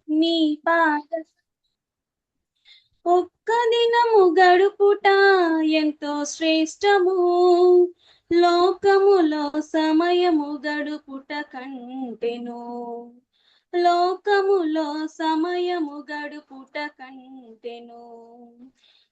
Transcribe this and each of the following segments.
నీ పాద ఒక్క దినము గడుపుట ఎంతో శ్రేష్టము. లోకములో సమయము గడుపుట కంటెను. లోకములో సమయము గడుపుట కంటెను.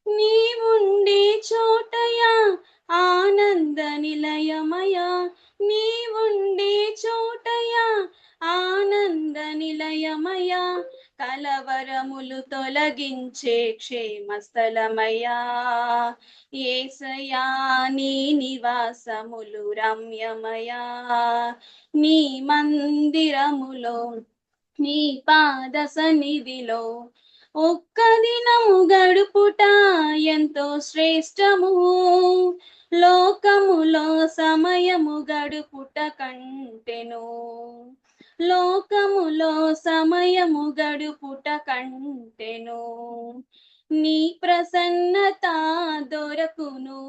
నీవుండే చోటయా ఆనంద నిలయమయా. నీవుండే చోటయా ఆనంద నిలయమయా. కలవరములు తొలగించే క్షేమస్థలమయ్యా. యేసయ్యా నీ నివాసములు రమ్యమయా. నీ మందిరములో నీ పాద సన్నిధిలో ఒక్క దినము గడుపుట ఎంతో శ్రేష్టము. లోకములో సమయము గడుపుట కంటెను. లోకములో సమయము గడుపుట కంటెను. నీ ప్రసన్నత దొరకును.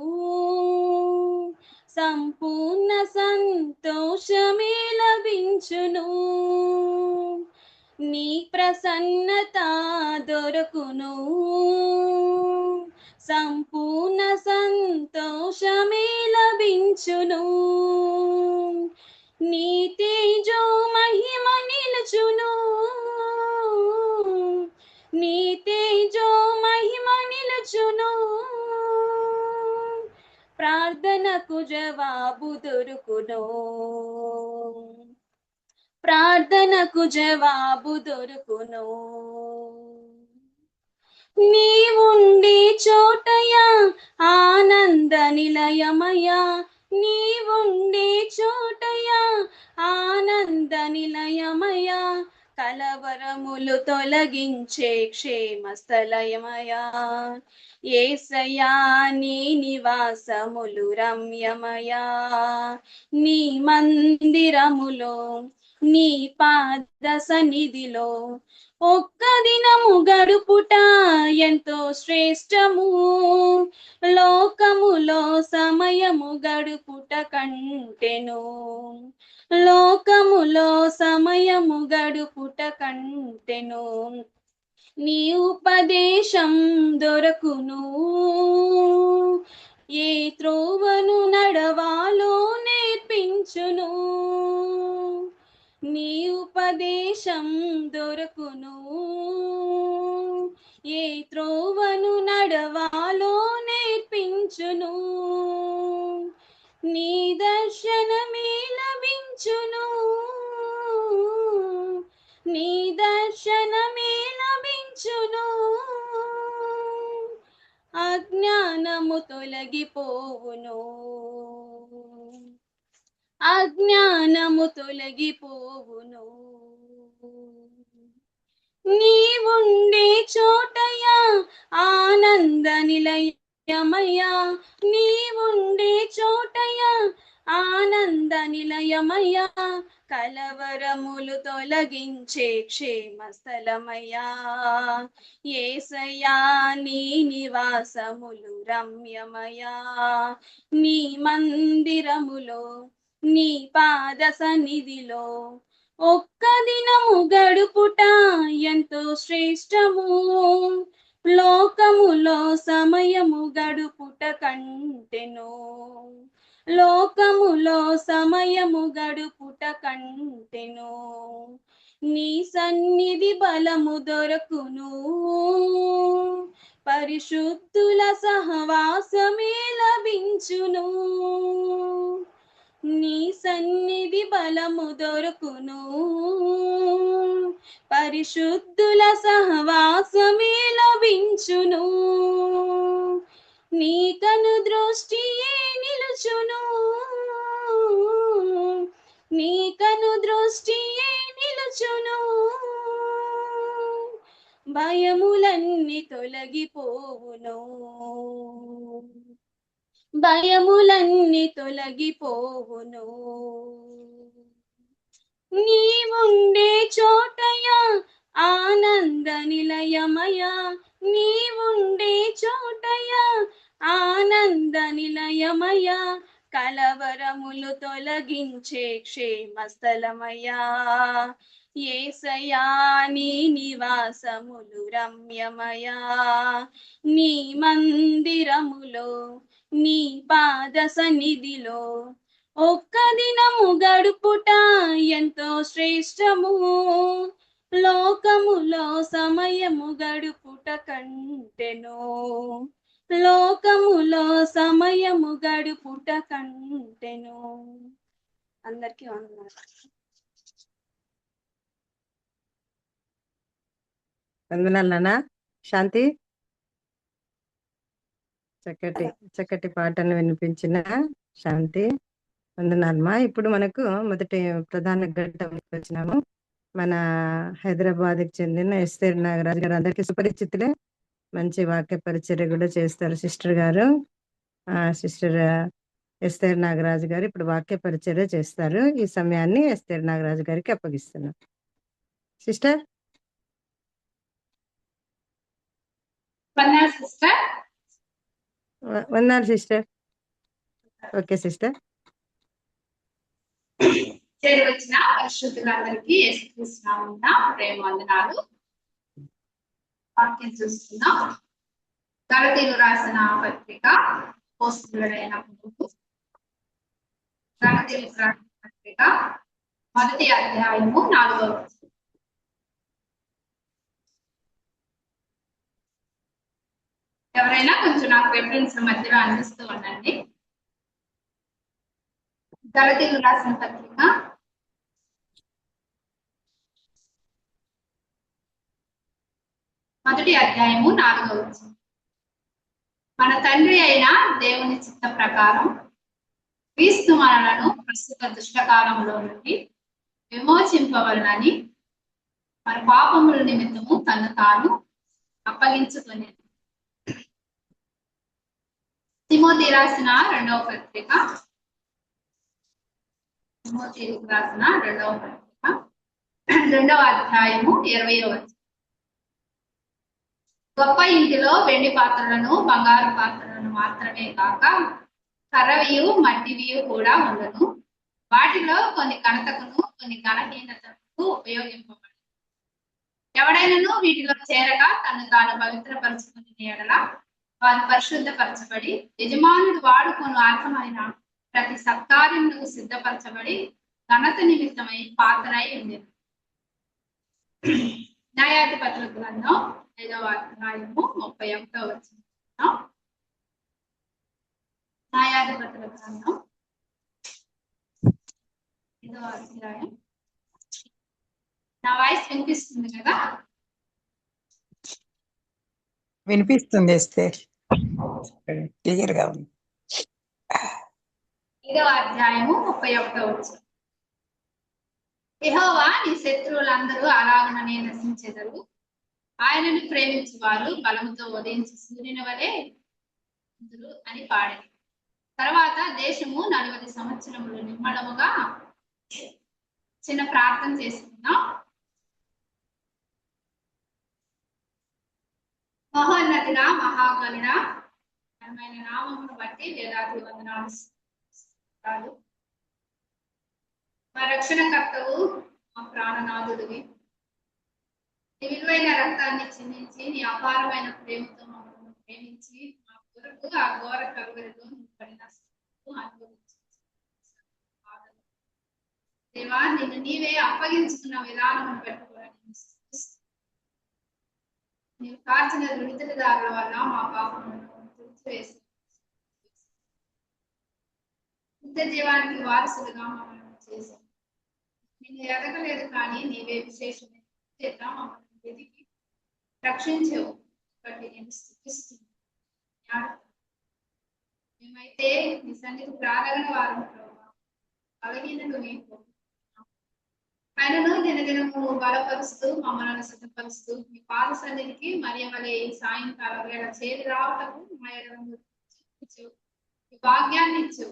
సంపూర్ణ సంతోషమే లభించును. నీ ప్రసన్నత దొరకును. సంపూర్ణ సంతోషమే లభించును. నీ తేజో మహిమ నిలుచును. నీ తేజో మహిమ నిలుచును. ప్రార్థనకు జవాబు దొరుకును. ప్రార్థనకు జవాబు దొరుకును. నీవుండే చోటయా ఆనంద నిలయమయా. నీవుండే చోటయా ఆనంద నిలయమయా. కలవరములు తొలగించే క్షేమస్థలయమయా. యేసయ్యా నీ నివాసములు రమ్యమయా. నీ మందిరములో నీ పాద సన్నిధిలో ఒక్క దినము గడుపుట ఎంతో శ్రేష్టము. లోకములో సమయము గడుపుట కంటెను. లోకములో సమయము గడుపుట కంటెను. నీ ఉపదేశం దొరకును. ఏ త్రోవను నడవాలో నేర్పించును. నీ ఉపదేశం దొరకును. ఏ త్రోవను నడవాలో నేర్పించును. నీ దర్శనమే లభించును. నీ దర్శనమే లభించును. అజ్ఞానము తొలగిపోవును. అజ్ఞానము తొలగిపోవును. నీవుండే చోటయా ఆనంద నిలయమయ్యా. నీవుండే చోటయా ఆనంద నిలయమయ్యా. కలవరములు తొలగించే క్షేమస్థలమయ్యా. యేసయ్యా నీ నివాసములు రమ్యమయా. నీ మందిరములో నీ పాద సన్నిధిలో ఒక్క దినము గడుపుట ఎంతో శ్రేష్టము. లోకములో సమయము గడుపుట కంటెను. లోకములో సమయము గడుపుట కంటెను. నీ సన్నిధి బలము దొరకును. పరిశుద్ధుల సహవాసమే లభించును. నీ సన్నిధి బలము దొరకును. పరిశుద్ధుల సహవాసమే లభించును. నీ కను దృష్టియే నిలుచును. నీ కను దృష్టియే నిలుచును. భయములన్నీ తొలగిపోవును. భయములన్నీ తొలగిపోవును. నీవుండే చోటయా ఆనంద నిలయమయా. నీవుండే చోటయా ఆనంద నిలయమయా. కలవరములు తొలగించే క్షేమస్థలమయ్యా. యేసయ్యా నీ నివాసములు రమ్యమయా, నీ మందిరములో నీ పాద సన్నిధిలో ఒక్క దినము గడుపుట ఎంతో శ్రేష్టము. లోకములో సమయము గడుపుట కంటెను, లోకములో సమయము గడుపుట కంటెను. అందరికీ వందనాలు. వందనాలు నాన్న. శాంతి, చక్కటి పాటను వినిపించిన శాంతి, వందనాలమ్మా. ఇప్పుడు మనకు మొదటి ప్రధాన ఘట్టంకి వచ్చినాము. మన హైదరాబాద్కి చెందిన ఎస్తేర్ నాగరాజు గారు అందరికీ సుపరిచితులే. మంచి వాక్య పరిచర్య కూడా చేస్తారు సిస్టర్ గారు. సిస్టర్ ఎస్తేర్ నాగరాజు గారు ఇప్పుడు వాక్య పరిచర్య చేస్తారు. ఈ సమయాన్ని ఎస్తేర్ నాగరాజు గారికి అప్పగిస్తున్నాం. సిస్టర్. వందనాలు సిస్టర్. Okay sister. చేరి వచ్చిన పరిశుద్ధులందరికీ యేసుక్రీస్తు నామమున ప్రేమ వందనాలు. వాక్యం చూస్తున్నాం. గలతీయులకు రాసిన పత్రిక అపోస్తలుడైన పౌలు గలతీయులకు రాసిన పత్రిక 1వ అధ్యాయము 4వ వచనం. ఎవరైనా కొంచెం నాకు రెఫరెన్స్ మధ్యలో అందిస్తూ ఉండండి. గలతీయులకు రాసిన పత్రిక 1వ అధ్యాయము 4వ వచనం. మన తండ్రి అయిన దేవుని చిత్త ప్రకారం క్రీస్తు మనలను ప్రస్తుత దుష్టకాలంలో నుండి విమోచింపవలనని మన పాపముల నిమిత్తము తను తాను అప్పగించుకునేది. తిమోతి రాసిన 2వ పత్రిక 2వ అధ్యాయము 20వ వచనం. గొప్ప ఇంటిలో వెండి పాత్రలను బంగారు పాత్రలను మాత్రమే కాక కర్రవియు మట్టివియు కూడా ఉండను. వాటిలో కొన్ని ఘనతకును కొన్ని ఘనహీనతకు ఉపయోగింపబడి ఎవడైనాను వీటిలో చేరక తను తాను పవిత్రపరచుకుని ఎడల వారు పరిశుద్ధపరచబడి యజమానుడు వాడుకొను అర్థమైన ప్రతి సత్కార్యమునకు సిద్ధపరచబడి ఘనత నిమిత్తమై పాత్రై ఉండేది. న్యాయాధిపతుల గ్రంథం 5వ అధ్యాయము 31వ వచనం. న్యాయాధిపతుల గ్రంథం 5వ అధ్యాయం. నా వాయిస్ వినిపిస్తుంది కదా? వినిపిస్తుంది. క్లియర్ గా ఉంది. 5వ అధ్యాయము 31వ వచనం. యెహోవా నీ శత్రువులందరూ అలాగుననే నశించెదరు, ఆయనను ప్రేమించు వారు బలముతో ఉదయించి సూర్యుని వలె అని పాడింది. తర్వాత దేశము 40 సంవత్సరములు నిమ్మళముగా చిన్న ప్రార్థన చేసుకుందాం. మహోన్నతుడా మహాగణుడా ఘనమైన నామమును బట్టి వేలాది వందనాలు. మా రక్షణకర్తవు, మా ప్రాణనాథుడివి. నీ విలువైన రక్తాన్ని చిందించి నీ అపారమైన ప్రేమతో మమ్మల్ని ప్రేమించి మా కొరకు ఆ ఘోర కలువరిలో పడిన దేవా, నిన్ను నీవే అప్పగించుకున్న విధానం పెట్టుకోవడానికి నీవు కార్చిన విడుదలదారుల వల్ల మా పాపములను తుడిచివేసి నిత్య జీవానికి వారసులుగా మమ్మల్ని చేశావు. నిన్ను ఎదగలేదు కానీ నీవే విశేషమైన చేత మమ్మల్ని వెతికి రక్షించవు. కాబట్టి నేను స్థుతిస్తున్నాను. మేమైతే నీ సన్నిధికి రాగలిగిన వారం బలహీనలు మీకు ఆయనను దినదినము బలపరుస్తూ మమ్మల్ని సిద్ధపరుస్తూ మీ పాద సన్నిధికి మరియమలే సాయంకాలం వేళ చేరి రావటకు మా ఎడలను భాగ్యాన్ని ఇచ్చు.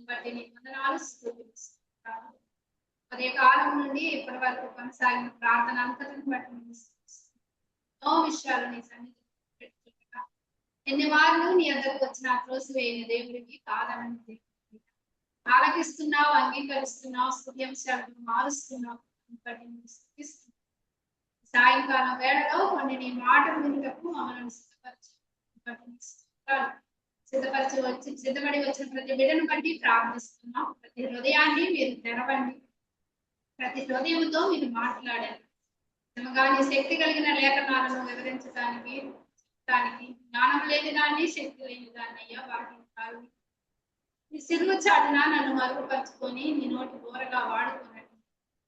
బట్టి నీ వందనాలు స్తుతిస్తున్నాను. ఉదయకాలం నుండి ఇప్పటి వరకు కొనసాగిన ప్రార్థన అంతటిని బట్టి ఎన్నో విషయాలు నీ సన్నిధి పెట్టుకుంటా ఎన్ని వారు నీ అందరికి వచ్చిన త్రోసివేయని దేవుడికి కాదని ఆలకిస్తున్నావు, అంగీకరిస్తున్నావు, స్తుత్యాంశాలను మారుస్తున్నావు. బట్టి స్తుతిస్తున్నాం. సాయంకాలం వేళలో కొన్ని నీ మాటలు వినుటకు మమ్మల్ని సిద్ధపడి వచ్చిన ప్రతి బిడ్డను బట్టి ప్రార్థిస్తున్నాం. ప్రతి హృదయాన్ని మీరు తెరవండి, ప్రతి హృదయంతో మీరు మాట్లాడారు. నీ శక్తి కలిగిన లేఖనాలను వివరించడానికి జ్ఞానం లేని దాన్ని, శక్తి లేని దాన్ని అయ్యా వాటిని నీ సిలువ చాటున నన్ను మరుగుపరుచుకొని నీ నోటి దూరగా వాడుకున్నట్టు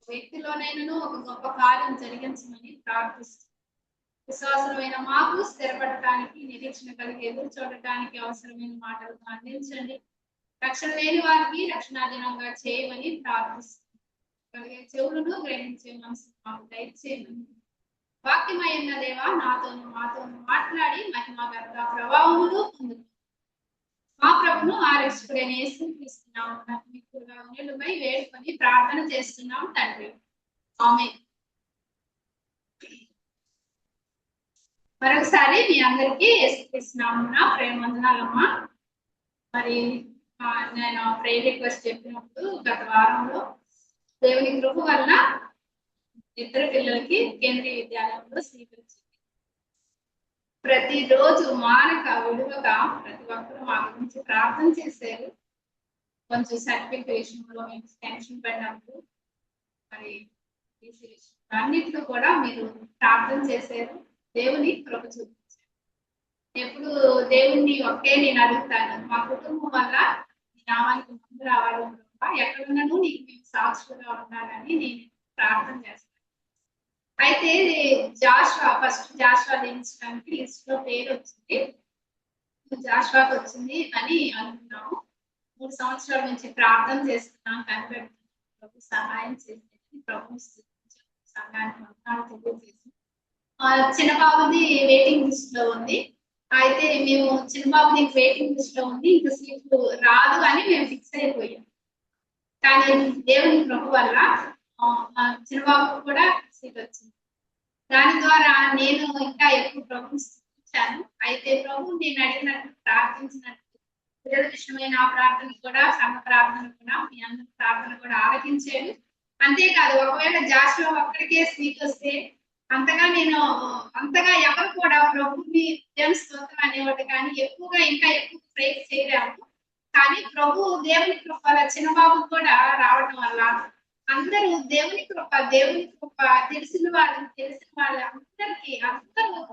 వ్యక్తిలోనైనా ఒక గొప్ప కార్యం జరిగించమని ప్రార్థిస్తున్నాను. విశ్వాసమైన మాకు స్థిరపడటానికి, నిరీక్షణ కలిగి ఎదురు చూడటానికి అవసరమైన మాటలను అందించండి. రక్షణ లేని వారికి రక్షణాధీనంగా చేయమని ప్రార్థిస్తున్నాను. కలిగే చెవులను గ్రహించే మనసు మాకు దయచేయమని. వాక్యమైన దేవా, నాతోను మాతోను మాట్లాడి మహిమ గర్భ ప్రభావములు పొందుతుంది. మా ప్రభును ఆ రక్షకుడైన యేసుని క్రీస్తున్నాము వేడుకొని ప్రార్థన చేస్తున్నాం తండ్రి. ఆమేన్. మరొకసారి మీ అందరికీ యేసుక్రీస్తునామమున ప్రేమ వందనాలమ్మా. మరి నేను ప్రేయర్ రిక్వెస్ట్ చెప్పినప్పుడు గత వారంలో దేవుని కృప వల్ల ఇద్దరు పిల్లలకి కేంద్రీయ విద్యాలయంలో స్వీకరించింది. ప్రతిరోజు మానక విడువగా ప్రతి ఒక్కరు మా గురించి ప్రార్థన చేశారు. కొంచెం సర్టిఫికేట్ విషయంలో మేము టెన్షన్ పడినప్పుడు మరి అన్నిట్లో కూడా మీరు ప్రార్థన చేశారు. దేవుని కృప చూపించారు. ఎప్పుడు దేవుణ్ణి ఒకే నేను అడుగుతాను, మా కుటుంబం వల్ల నీ నామానికి ముందు రావాలి, ఎక్కడున్నాను నీకు మేము సాక్షులుగా ఉండాలని నేను ప్రార్థన చేస్తాను. అయితే ఫస్ట్ జాషువా దించడానికి లిస్ట్ లో పేరు వచ్చింది. జాషువాకి వచ్చింది అని అనుకున్నాము. 3 సంవత్సరాల నుంచి ప్రార్థన చేస్తున్నాం, కనిపెడుతున్నాం. ప్రభు సహాయం చేసేది, ప్రభు సంఘానికి తెలియజేసి చిన్నబాబుది వెయిటింగ్ లిస్ట్ లో ఉంది. అయితే మేము చిన్నబాబుది వెయిటింగ్ లిస్ట్ లో ఉంది, ఇంకా సీట్లు రాదు అని మేము ఫిక్స్ అయిపోయాం. కానీ దేవుని కృప వల్ల చిన్నబాబుకు కూడా సీట్ వచ్చింది. దాని ద్వారా నేను ఇంకా ఎక్కువ ప్రభుని స్తుతించాను. అయితే ప్రభు నేను అడిగినట్టు ప్రార్థించినట్టు పిల్లల విషయమైన ఆ ప్రార్థన కూడా, సంఘ ప్రార్థన కూడా, మీ అందరి ప్రార్థన కూడా ఆలకించాడు. అంతేకాదు, ఒకవేళ జాషువా ఒక్కడికే సీట్ వస్తే అంతగా ఎవరు కూడా ప్రభుని దేవుని స్తోత్రం అనేవాడు కానీ ఇంకా ఎక్కువ ప్రేర్ చేయలేము. కానీ ప్రభు దేవుని కృప చిన్నబాబు కూడా రావడం వల్ల అందరూ దేవుని కృప తెలిసిన వాళ్ళందరికీ అందరూ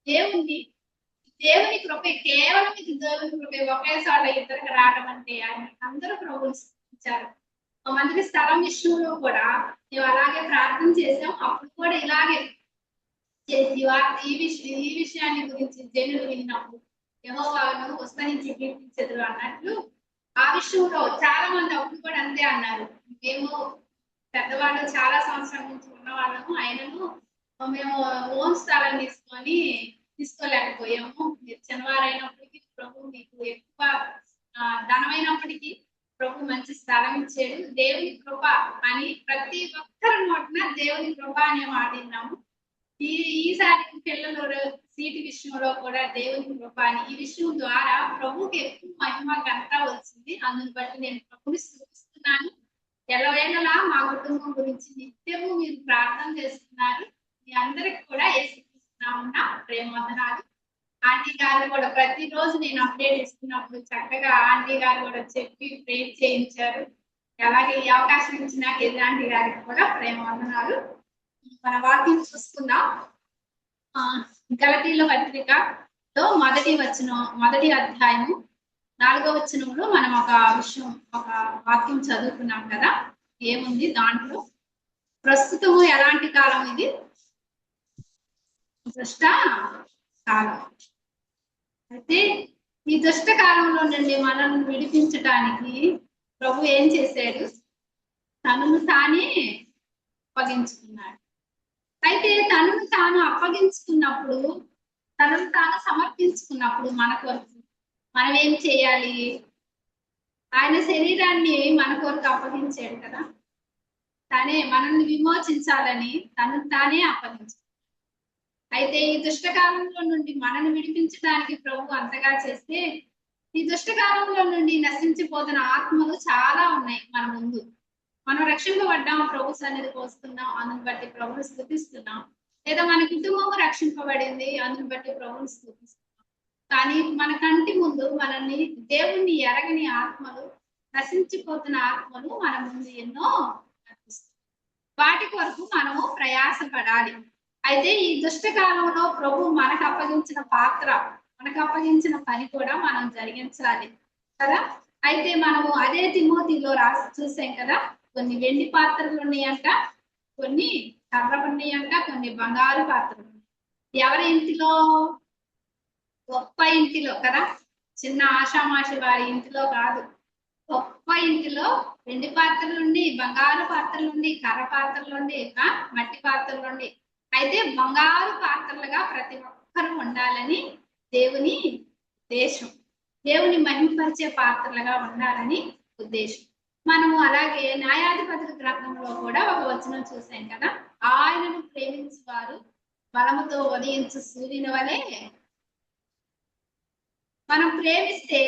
దేవుని కృప కేవలం ఇది దేవుని కృప ఒకేసారి ఇద్దరికి రావడం అంటే ఆయన అందరూ ప్రభుని స్తుతించారు. మందికి స్థలం విషయంలో కూడా మేము అలాగే ప్రార్థన చేసాం. అప్పుడు కూడా ఇలాగే చేసి ఈ విషయాన్ని గురించి జనులు విన్నప్పుడు యెహోవాను ఉత్సహించి కీర్తించెదరు అన్నట్లు ఆ విషయంలో చాలా మంది అప్పుడు కూడా అంతే అన్నారు. మేము పెద్దవాళ్ళు చాలా సంవత్సరాల నుంచి ఉన్న వాళ్ళము, ఆయనను మేము ఓన్ స్థలం తీసుకోలేకపోయాము. మీరు చిన్నవారైనప్పటికీ ప్రభు మీకు ఎక్కువ ధనమైనప్పటికీ ప్రభు మంచి స్థలం ఇచ్చాడు. దేవుని కృప అని ప్రతి ఒక్కరి నోటిన దేవుని కృప అనే మాట విన్నాము. ఈసారి పిల్లలు సీటు విషయంలో కూడా దేవుని కృప అని ఈ విషయం ద్వారా ప్రభుకి ఎక్కువ మహిమ ఘనత వచ్చింది. అందుని బట్టి నేను ప్రభుని స్తుతిస్తున్నాను. ఎల్లవేళలా మా కుటుంబం గురించి నిత్యము మీరు ప్రార్థన చేస్తున్నారు. మీ అందరికి కూడా యేసుక్రీస్తునామమున ప్రేమ వందనాలు. ఆంటీ గారు కూడా ప్రతిరోజు నేను అప్డేట్ ఇస్తున్నప్పుడు చక్కగా ఆంటీ గారు కూడా చెప్పి ప్రేర్ చేయించారు. అలాగే ఈ అవకాశం ఇచ్చిన ఆంటీ గారికి కూడా ప్రేమ వందనాలు. మన వాక్యం చూసుకుందాం. గలతీయుల పత్రికలో మొదటి అధ్యాయము 4వ వచనంలో మనం ఒక వాక్యం చదువుకున్నాం కదా. ఏముంది దాంట్లో? ప్రస్తుతము ఎలాంటి కాలం ఇది? దుష్ట కాలం. అయితే ఈ దుష్ట కాలంలో నుండి మనల్ని విడిపించడానికి ప్రభు ఏం చేశాడు? తనను తానే అప్పగించుకున్నాడు. అయితే తనను తాను అప్పగించుకున్నప్పుడు, తనను తాను సమర్పించుకున్నప్పుడు మన కొరకు మనం ఏం చేయాలి? ఆయన శరీరాన్ని మన కొరకు అప్పగించాడు కదా. తానే మనల్ని విమోచించాలని తనను తానే అప్పగించాడు. అయితే ఈ దుష్టకాలంలో నుండి మనల్ని విడిపించడానికి ప్రభు అంతగా చేస్తే, ఈ దుష్టకాలంలో నుండి నశించిపోతున్న ఆత్మలు చాలా ఉన్నాయి మన ముందు. మనం రక్షింపబడ్డాం, ప్రభు సన్నిధికి వస్తున్నాం, అందుని బట్టి ప్రభుని స్తుతిస్తున్నాం. లేదా మన కుటుంబం రక్షింపబడింది, అందుని బట్టి ప్రభుని స్తుతిస్తున్నాం. కానీ మన కంటి ముందు మనల్ని దేవుణ్ణి ఎరగని ఆత్మలు, నశించిపోతున్న ఆత్మలు మన ముందు ఎన్నో కనిపిస్తాయి. వాటి కొరకు మనము ప్రయాసపడాలి. అయితే ఈ దుష్టకాలంలో ప్రభు మనకు అప్పగించిన పాత్ర, మనకు అప్పగించిన పని కూడా మనం జరిగించాలి కదా. అయితే మనము అదే తిమోతిలో రాసి చూసాం కదా, కొన్ని వెండి పాత్రలు ఉన్నాయంట, కొన్ని కర్ర ఉన్నాయంట, కొన్ని బంగారు పాత్రలు ఉన్నాయి. ఎవరి ఇంటిలో? గొప్ప ఇంటిలో కదా, చిన్న ఆషామాషి వారి ఇంటిలో కాదు. గొప్ప ఇంటిలో వెండి పాత్రలుండి, బంగారు పాత్రలుండి, కర్ర పాత్రలుండి, మట్టి పాత్రలుండి. అయితే బంగారు పాత్రలుగా ప్రతి ఒక్కరూ ఉండాలని దేవుని ఉద్దేశం. దేవుని మహిమపరిచే పాత్రలుగా ఉండాలని ఉద్దేశం. మనము అలాగే న్యాయాధిపతుల గ్రంథంలో కూడా ఒక వచనం చూసాం కదా, ఆయనను ప్రేమించు వారు బలముతో ఉదయించు సూర్యుని వలె. మనం ప్రేమిస్తే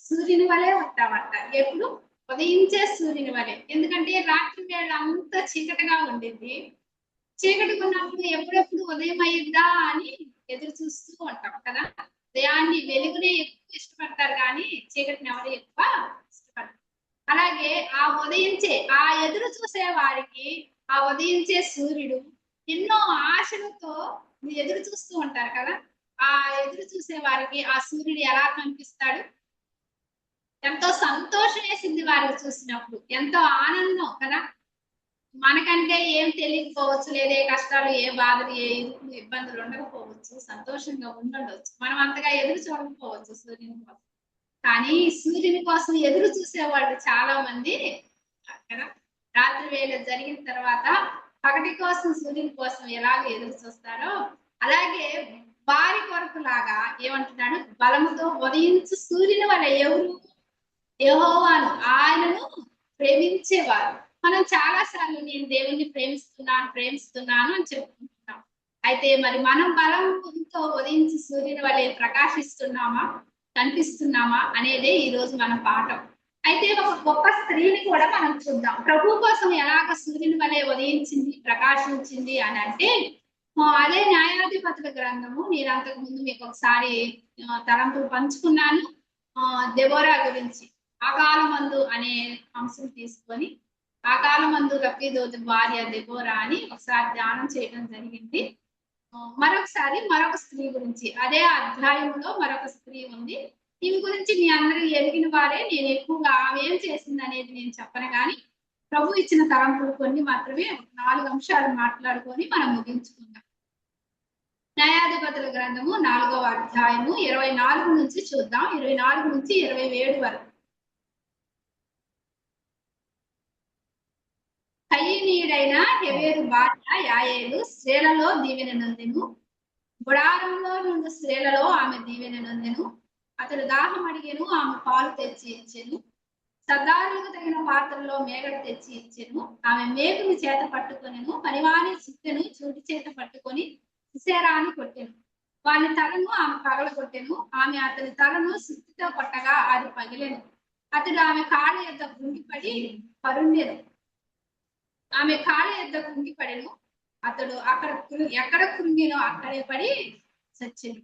సూర్యుని వలె ఉంటామంట. ఎప్పుడు? ఉదయించే సూర్యుని వలె. ఎందుకంటే రాత్రి వేళ అంతా చీకటిగా ఉండింది. చీకటి ఉన్నప్పుడు ఎప్పుడెప్పుడు ఉదయం అయ్యిద్దా అని ఎదురు చూస్తూ ఉంటాం కదా. ఉదయాన్ని వెలుగునే ఎక్కువ ఇష్టపడతారు, కానీ చీకటిని ఎవరు ఎక్కువ ఇష్టపడతారు. అలాగే ఆ ఉదయించే, ఆ ఎదురు చూసే వారికి ఆ ఉదయించే సూర్యుడు ఎన్నో ఆశలతో ఎదురు చూస్తూ ఉంటారు కదా. ఆ ఎదురు చూసే వారికి ఆ సూర్యుడు ఎలా కనిపిస్తాడు? ఎంతో సంతోషం వేసింది వారికి చూసినప్పుడు, ఎంతో ఆనందం కదా. మనకంటే ఏం తెలియకపోవచ్చు, లేదా ఏ కష్టాలు, ఏ బాధలు, ఏ ఇబ్బందులు ఉండకపోవచ్చు, సంతోషంగా ఉండొచ్చు. మనం అంతగా ఎదురు చూడకపోవచ్చు సూర్యుని కోసం, కానీ సూర్యుని కోసం ఎదురు చూసేవాళ్ళు చాలా మంది కదా. రాత్రి వేళ జరిగిన తర్వాత పగటి కోసం సూర్యుని కోసం ఎలాగ ఎదురు చూస్తారో, అలాగే వారి కొరకు లాగా ఏమంటున్నాడు? బలముతో ఉదయించు సూర్యుని వల్ల. ఎవరు? యెహోవాను, ఆయనను ప్రేమించేవారు. మనం చాలా సార్లు నేను దేవుణ్ణి ప్రేమిస్తున్నాను అని చెప్పుకుంటున్నాం. అయితే మరి మనం బలంతో ఉదయించి సూర్యుని వలె ప్రకాశిస్తున్నామా, కనిపిస్తున్నామా అనేదే ఈ రోజు మన పాఠం. అయితే ఒక గొప్ప స్త్రీని కూడా మనం చూద్దాం. ప్రభు కోసం ఎలాగ సూర్యుని వలె ఉదయించింది, ప్రకాశించింది అని అంటే, అదే న్యాయాధిపతుల గ్రంథము. నేను అంతకు ముందు మీకు ఒకసారి తలంపులు పంచుకున్నాను. దెబోరా గురించి, అకాలమందు అనే అంశం తీసుకొని, అకాలమందు రఫీదోతు భార్య దెబోరా అని ఒకసారి ధ్యానం చేయడం జరిగింది. మరొకసారి మరొక స్త్రీ గురించి, అదే అధ్యాయంలో మరొక స్త్రీ ఉంది. ఈమె గురించి మీ అందరూ ఎరిగిన వారే. నేను ఎక్కువగా ఆమె ఏం చేసింది అనేది నేను చెప్పను, కానీ ప్రభు ఇచ్చిన తలంపులు కొన్ని మాత్రమే 4 అంశాలు మాట్లాడుకొని మనం ముగించుకుందాం. న్యాయాధిపతుల గ్రంథము 4వ అధ్యాయము 24 నుంచి చూద్దాం, 24 నుంచి 27 వరకు. కయీనీయుడైన హెబెరు భార్య యాయేలు స్త్రీలలో దీవెన నొందెను. గుడారంలో నుండి స్త్రీలలో ఆమె దీవెన నొందెను. అతడు దాహం అడిగెను, ఆమె పాలు తెచ్చి ఇచ్చెను. సర్దారులకు తగిన పాత్రలో మేగడ తెచ్చి ఇచ్చెను. ఆమె మేకుని చేత పట్టుకొనెను, పనివాని సుత్తెను చూటి చేత పట్టుకొని సిసేరాని కొట్టెను. వాని తలను ఆమె పగలగొట్టెను. ఆమె అతని తలను సుత్తితో కొట్టగా అది పగిలెను. అతడు ఆమె కాళ్ళ యొద్ద కృంగిపడి పరుండెను. ఆమె కాళ్ళ యొద్ద కృంగిపడెను. అతడు ఎక్కడ కృంగినో అక్కడే పడి చచ్చెను.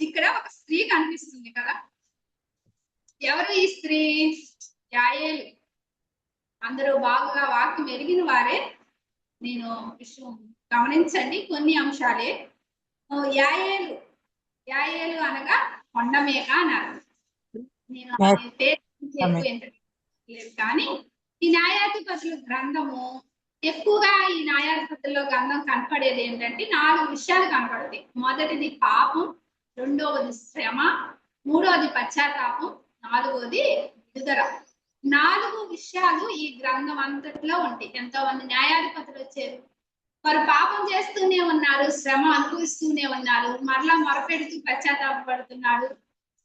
ఇక్కడ ఒక స్త్రీ కనిపిస్తుంది కదా. ఎవరు ఈ స్త్రీ? యాయేలు. అందరూ బాగా వాక్యం ఎరిగిన వారే. నేను విషయం గమనించండి, కొన్ని అంశాలే. యాయేలు అనగా కొండమేక అన్నారు. నేను లేదు, కానీ ఈ న్యాయాధిపతుల గ్రంథము ఎక్కువగా, ఈ న్యాయాధిపతుల్లో గ్రంథం కనపడేది ఏంటంటే 4 విషయాలు కనపడతాయి. మొదటిది పాపం, రెండవది శ్రమ, మూడవది పశ్చాత్తాపం, 4వది విడుదల. 4 విషయాలు ఈ గ్రంథం అంతట్లో ఉంటాయి. ఎంతో మంది న్యాయాధిపతులు వచ్చారు, వారు పాపం చేస్తూనే ఉన్నారు, శ్రమ అనుభవిస్తూనే ఉన్నారు, మరలా మొరపెడుతూ పశ్చాత్తాపడుతున్నాడు.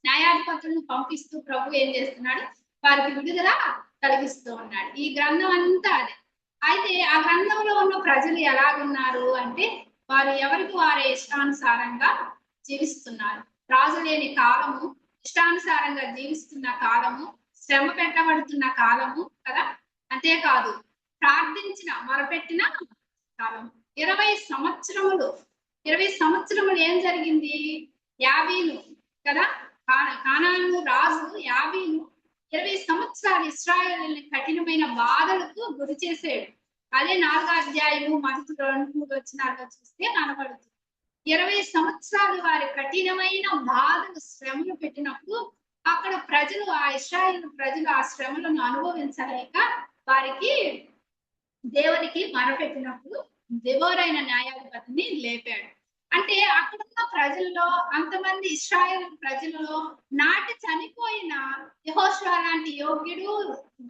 న్యాయాధిపతులను పంపిస్తూ ప్రభు ఏం చేస్తున్నాడు? వారికి విడుదల కలిగిస్తూ ఉన్నాడు. ఈ గ్రంథం అంతా అదే. అయితే ఆ గ్రంథంలో ఉన్న ప్రజలు ఎలాగున్నారు అంటే, వారు ఎవరికి వారి ఇష్టానుసారంగా జీవిస్తున్నారు. రాజు లేని కాలము, ఇష్టానుసారంగా జీవిస్తున్న కాలము, శ్రమ పెట్టబడుతున్న కాలము కదా. అంతేకాదు ప్రార్థించిన మొరపెట్టిన కాలం 20 సంవత్సరములు. 20 సంవత్సరములు ఏం జరిగింది? యాబీను కదా, కానాను రాజు యాబీను 20 సంవత్సరాలు ఇశ్రాయేలుని కఠినమైన బాధలకు గురి చేసాడు. అదే 4వ అధ్యాయము 1-3 వచనాల్లో చూస్తే కనబడుతుంది. 20 సంవత్సరాలు వారి కఠినమైన బాధలు శ్రమలు పెట్టినప్పుడు అక్కడ ప్రజలు, ఆ ఇశ్రాయేలు ప్రజలు ఆ శ్రమలను అనుభవించలేక వారికి దేవునికి మొరపెట్టినప్పుడు దెబోరైన న్యాయాధిపతిని లేపాడు. అంటే అక్కడున్న ప్రజల్లో, అంతమంది ఇశ్రాయేలు ప్రజలలో నాటి చనిపోయిన యెహోషువ లాంటి యోగ్యుడు,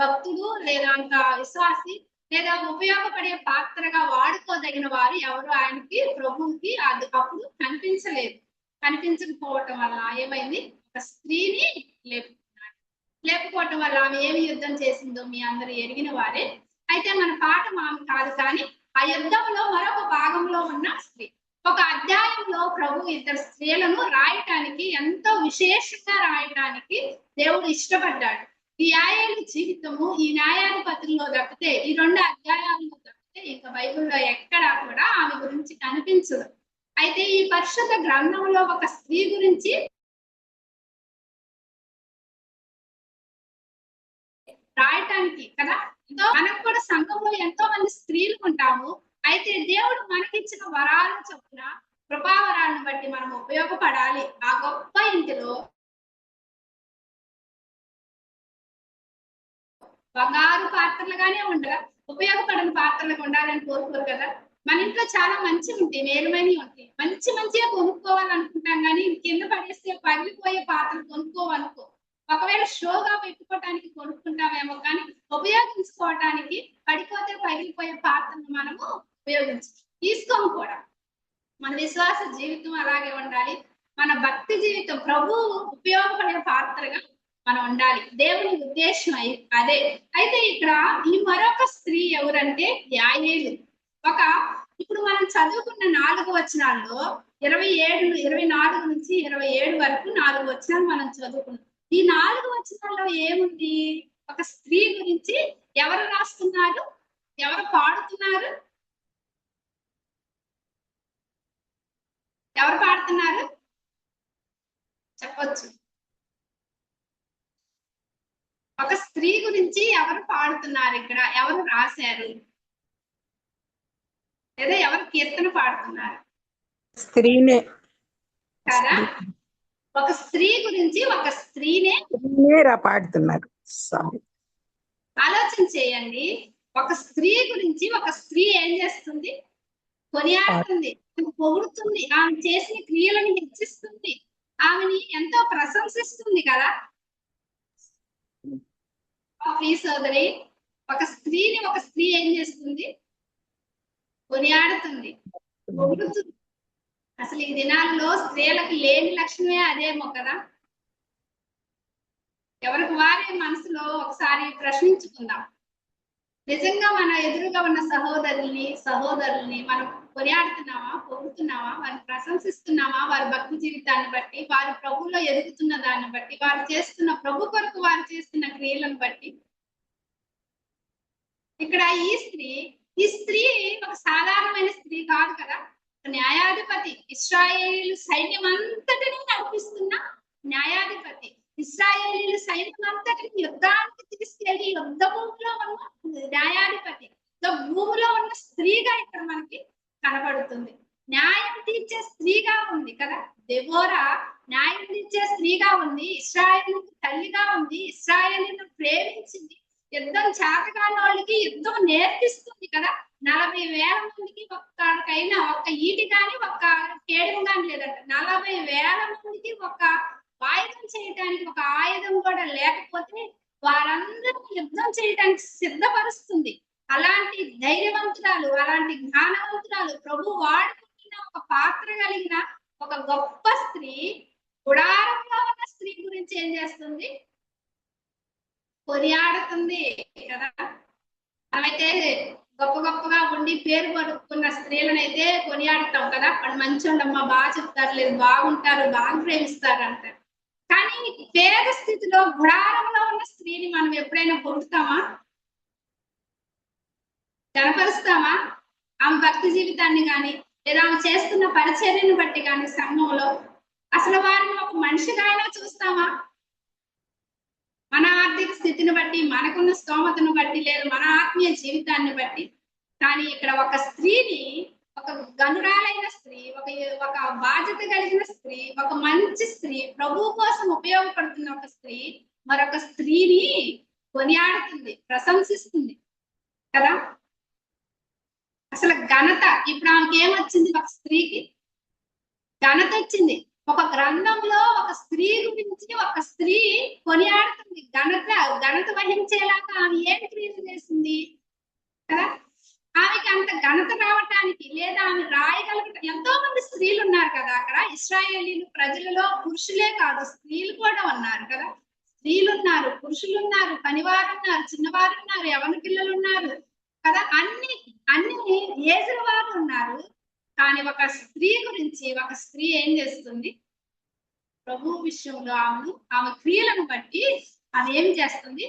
భక్తుడు లేదా విశ్వాసి లేదా ఉపయోగపడే పాత్రగా వాడుకోదగిన వారు ఎవరు ఆయనకి, ప్రభువుకి అప్పుడు కనిపించలేదు. కనిపించకపోవటం వల్ల ఏమైంది? ఒక స్త్రీని లేపుకున్నాడు. లేకపోవటం వల్ల ఆమె ఏమి యుద్ధం చేసిందో మీ అందరూ ఎరిగిన వారే. అయితే మన పాఠం ఆమె కాదు, కానీ ఆ యుద్ధంలో మరొక భాగంలో ఉన్న స్త్రీ. ఒక అధ్యాయంలో ప్రభు 2 స్త్రీలను రాయటానికి, ఎంతో విశేషంగా రాయటానికి దేవుడు ఇష్టపడ్డాడు. ఈ యాయేలు జీవితము ఈ న్యాయాధిపతుల్లో తప్పితే, ఈ 2 అధ్యాయాల్లో తప్పితే ఇంకా బైబిల్లో ఎక్కడా కూడా ఆమె గురించి కనిపించదు. అయితే ఈ పరిశుద్ధ గ్రంథంలో ఒక స్త్రీ గురించి రాయటానికి కదా, మనకు కూడా సంఘంలో ఎంతో మంది స్త్రీలు ఉంటాము. అయితే దేవుడు మనకిచ్చిన వరాల చొప్పున, కృపావరాలను బట్టి మనం ఉపయోగపడాలి. ఆ గొప్ప ఇంటిలో బంగారు పాత్రలుగానే ఉండగా ఉపయోగపడని పాత్రలకు ఉండాలని కోరుకోరు కదా. మన ఇంట్లో చాలా మంచి ఉంటాయి, మేలుమైనవి ఉంటాయి. మంచిగా కొనుక్కోవాలనుకుంటాం, కానీ కింద పడేస్తే పగిలిపోయే పాత్రలు కొనుక్కోవనుకో. ఒకవేళ షోగా పెట్టుకోవటానికి కొనుక్కుంటామేమో, కానీ ఉపయోగించుకోవటానికి పడిపోతే పగిలిపోయే పాత్రను మనము తీసుకోము కూడా. మన విశ్వాస జీవితం అలాగే ఉండాలి. మన భక్తి జీవితం ప్రభు ఉపయోగపడే పాత్రగా మనం ఉండాలి. దేవుని ఉద్దేశం అదే. అయితే ఇక్కడ ఈ మరొక స్త్రీ ఎవరంటే యాయేలు. ఇప్పుడు మనం చదువుకున్న 4 వచనాల్లో 24 నుంచి 27 వరకు 4 వచనాలు మనం చదువుకున్నాం. ఈ 4 వచనాల్లో ఏముంది? ఒక స్త్రీ గురించి ఎవరు రాస్తున్నారు, ఎవరు పాడుతున్నారు, ఎవరు పాడుతున్నారు చెప్పొచ్చు. ఒక స్త్రీ గురించి ఎవరు పాడుతున్నారు, ఇక్కడ ఎవరు రాశారు, లేదా ఎవరు కీర్తన పాడుతున్నారు? స్త్రీనే కదా, ఒక స్త్రీ గురించి ఒక స్త్రీనే పాడుతున్నారు. సారీ, ఆలోచన చేయండి. ఒక స్త్రీ గురించి ఒక స్త్రీ ఏం చేస్తుంది? కొనియాడుతుంది, పొగుడుతుంది, ఆమె చేసిన క్రియలను హెచ్చిస్తుంది, ఆమెని ఎంతో ప్రశంసిస్తుంది కదా. ప్రియ సోదరి, ఒక స్త్రీ ఏం చేస్తుంది? కొనియాడుతుంది, పొగుడుతుంది. అసలు ఈ దినాల్లో స్త్రీలకు లేని లక్షణమే అదేమో కదా. ఎవరికి వారే మనసులో ఒకసారి ప్రశ్నించుకుందాం. నిజంగా మన ఎదురుగా ఉన్న సహోదరుల్ని మనం కొనియాడుతున్నామా, పొగుడుతున్నామా, వారిని ప్రశంసిస్తున్నామా? వారి భక్తి జీవితాన్ని బట్టి, వారి ప్రభువులో ఎదుగుతున్న దాన్ని బట్టి, వారు చేస్తున్న ప్రభు కొరకు వారు చేస్తున్న క్రియలను బట్టి. ఇక్కడ ఈ స్త్రీ ఒక సాధారణమైన స్త్రీ కాదు కదా. న్యాయాధిపతి, ఇశ్రాయేలీయుల సైన్యం అంతటినీ నడిపిస్తున్న న్యాయాధిపతి, ఇశ్రాయేలీయుల సైన్యం అంతటిని యుద్ధానికి తీసుకెళ్లి యుద్ధ భూమిలో ఉన్న న్యాయాధిపతి, భూమిలో ఉన్న స్త్రీగా ఇక్కడ మనకి కనబడుతుంది. న్యాయం తీర్చే స్త్రీగా ఉంది కదా దెబోరా. న్యాయం తీర్చే స్త్రీగా ఉంది, ఇశ్రాయేలు తల్లిగా ఉంది, ఇశ్రాయేలును ప్రేమించింది, యుద్ధం చేతగాని వాళ్ళకి యుద్ధం నేర్పిస్తుంది కదా. 40,000 మందికి ఒక్కడికైనా ఒక్క ఈటి కానీ ఒక్క కేడము కానీ లేదంట. 40,000 మందికి ఒక ఆయుధం చేయటానికి ఒక ఆయుధం కూడా లేకపోతే వారందరూ యుద్ధం చేయడానికి సిద్ధపరుస్తుంది. అలాంటి ధైర్యవంతురాలు, అలాంటి జ్ఞానవంతురాలు, ప్రభు వాడుకుంటున్న ఒక పాత్ర కలిగిన ఒక గొప్ప స్త్రీ, గుడారంలో ఉన్న స్త్రీ గురించి ఏం చేస్తుంది? కొనియాడుతుంది కదా. మనమైతే గొప్పగా ఉండి పేరు పడుకున్న స్త్రీలను అయితే కొనియాడుతాం కదా. వాళ్ళు మంచోళ్ళమ్మా, బాగా చెప్తారు, లేదు బాగుంటారు, బాగా ప్రేమిస్తారు అంటారు. కానీ పేద స్థితిలో గుడారంలో ఉన్న స్త్రీని మనం ఎప్పుడైనా పొగుడుతామా? కనపరుస్తామా? ఆమె భక్తి జీవితాన్ని కానీ లేదా ఆమె చేస్తున్న పరిచర్యను బట్టి కానీ సంఘంలో అసలు వారిని ఒక మనిషిగా అయినా చూస్తామా? మన ఆర్థిక స్థితిని బట్టి, మనకున్న స్తోమతను బట్టి, లేదా మన ఆత్మీయ జీవితాన్ని బట్టి. కానీ ఇక్కడ ఒక స్త్రీని, ఒక గనురాలైన స్త్రీ, ఒక బాధ్యత కలిగిన స్త్రీ, ఒక మంచి స్త్రీ, ప్రభువు కోసం ఉపయోగపడుతున్న ఒక స్త్రీ మరొక స్త్రీని కొనియాడుతుంది, ప్రశంసిస్తుంది కదా. అసలు ఘనత ఇప్పుడు ఆమెకి ఏమొచ్చింది? ఒక స్త్రీకి ఘనత వచ్చింది. ఒక గ్రంథంలో ఒక స్త్రీ గురించి ఒక స్త్రీ కొనియాడుతుంది, ఘనత వహించేలాగా ఆమె ఏం క్రియలు చేసింది కదా. ఆమెకి అంత ఘనత రావటానికి లేదా ఆమె రాయగలగటం, ఎంతో మంది స్త్రీలు ఉన్నారు కదా అక్కడ. ఇశ్రాయేలీలు ప్రజలలో పురుషులే కాదు, స్త్రీలు కూడా ఉన్నారు కదా. స్త్రీలు ఉన్నారు, పురుషులు ఉన్నారు, పనివారు ఉన్నారు, చిన్నవారు ఉన్నారు, యవన పిల్లలు ఉన్నారు కదా. అన్ని ఏజ్ల వారు ఉన్నారు. కానీ ఒక స్త్రీ గురించి ఒక స్త్రీ ఏం చేస్తుంది? ప్రభు విషయంలో ఆమె క్రియలను బట్టి ఆమె ఏం చేస్తుంది?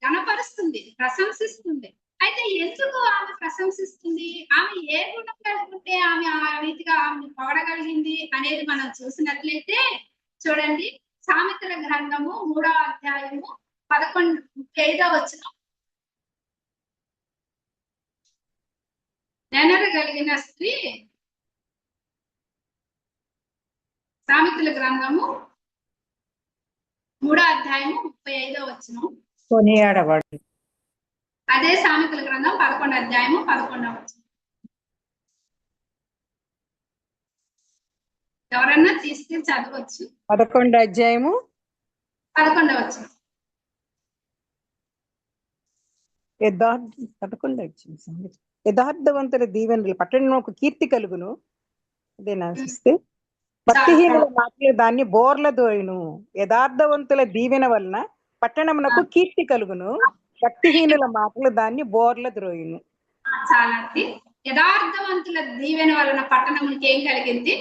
ఘనపరుస్తుంది, ప్రశంసిస్తుంది. అయితే ఎందుకు ఆమె ప్రశంసిస్తుంది? ఆమె ఏ గుణం కలిగి ఆమె ఆ రీతిగా ఆమె పొగడగలిగింది అనేది మనం చూసినట్లయితే చూడండి, సామెతల గ్రంథము 3వ అధ్యాయము 11-35 వచనం. నెనరగలిగిన స్త్రీ, సామెతల గ్రంథము 3వ అధ్యాయము 35 వచనం. కొనియాడబడు. అదే సామెతల గ్రంథం 11వ అధ్యాయము 11వ వచనం. ఎవరన్నా తీసుకెళ్ళి చదవచ్చు. 11వ అధ్యాయము 11వ వచనం. 11వ అధ్యాయం. యథార్థవంతుల దీవెనలు పట్టణంలో ఒక కీర్తి కలుగును. అదేనా చూస్తే భక్తిహీనుల మాటలు దాన్ని బోర్ల దోయును. యథార్థవంతుల దీవెన వలన పట్టణమునకు కీర్తి కలుగును, భక్తిహీనుల మాటలు దాన్ని బోర్ల ద్రోయును. చాలా అండి. యథార్థవంతుల దీవెన వలన పట్టణమునికి ఏం కలిగింది?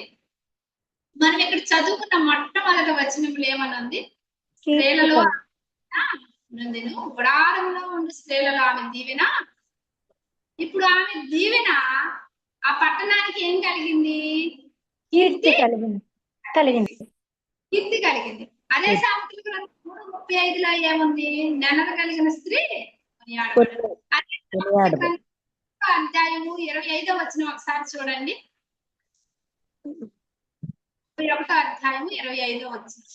మనం ఇక్కడ చదువుకున్న మొట్టమొదటి వచనంలో ఏమనుంది? స్త్రీలలో గుడారంలో ఉండి స్త్రీలలో ఆమె దీవెన. ఇప్పుడు ఆమె దీవెన ఆ పట్టణానికి ఏం కలిగింది? కీర్తి కలిగింది. కీర్తి కలిగింది. అదే సామెతల గ్రంథం 3:35లో ఏముంది? నెనర కలిగిన స్త్రీ కొనియాడబడు. అదే అధ్యాయము 25వ వచనం ఒకసారి చూడండి. 21వ అధ్యాయము 25వ వచనం.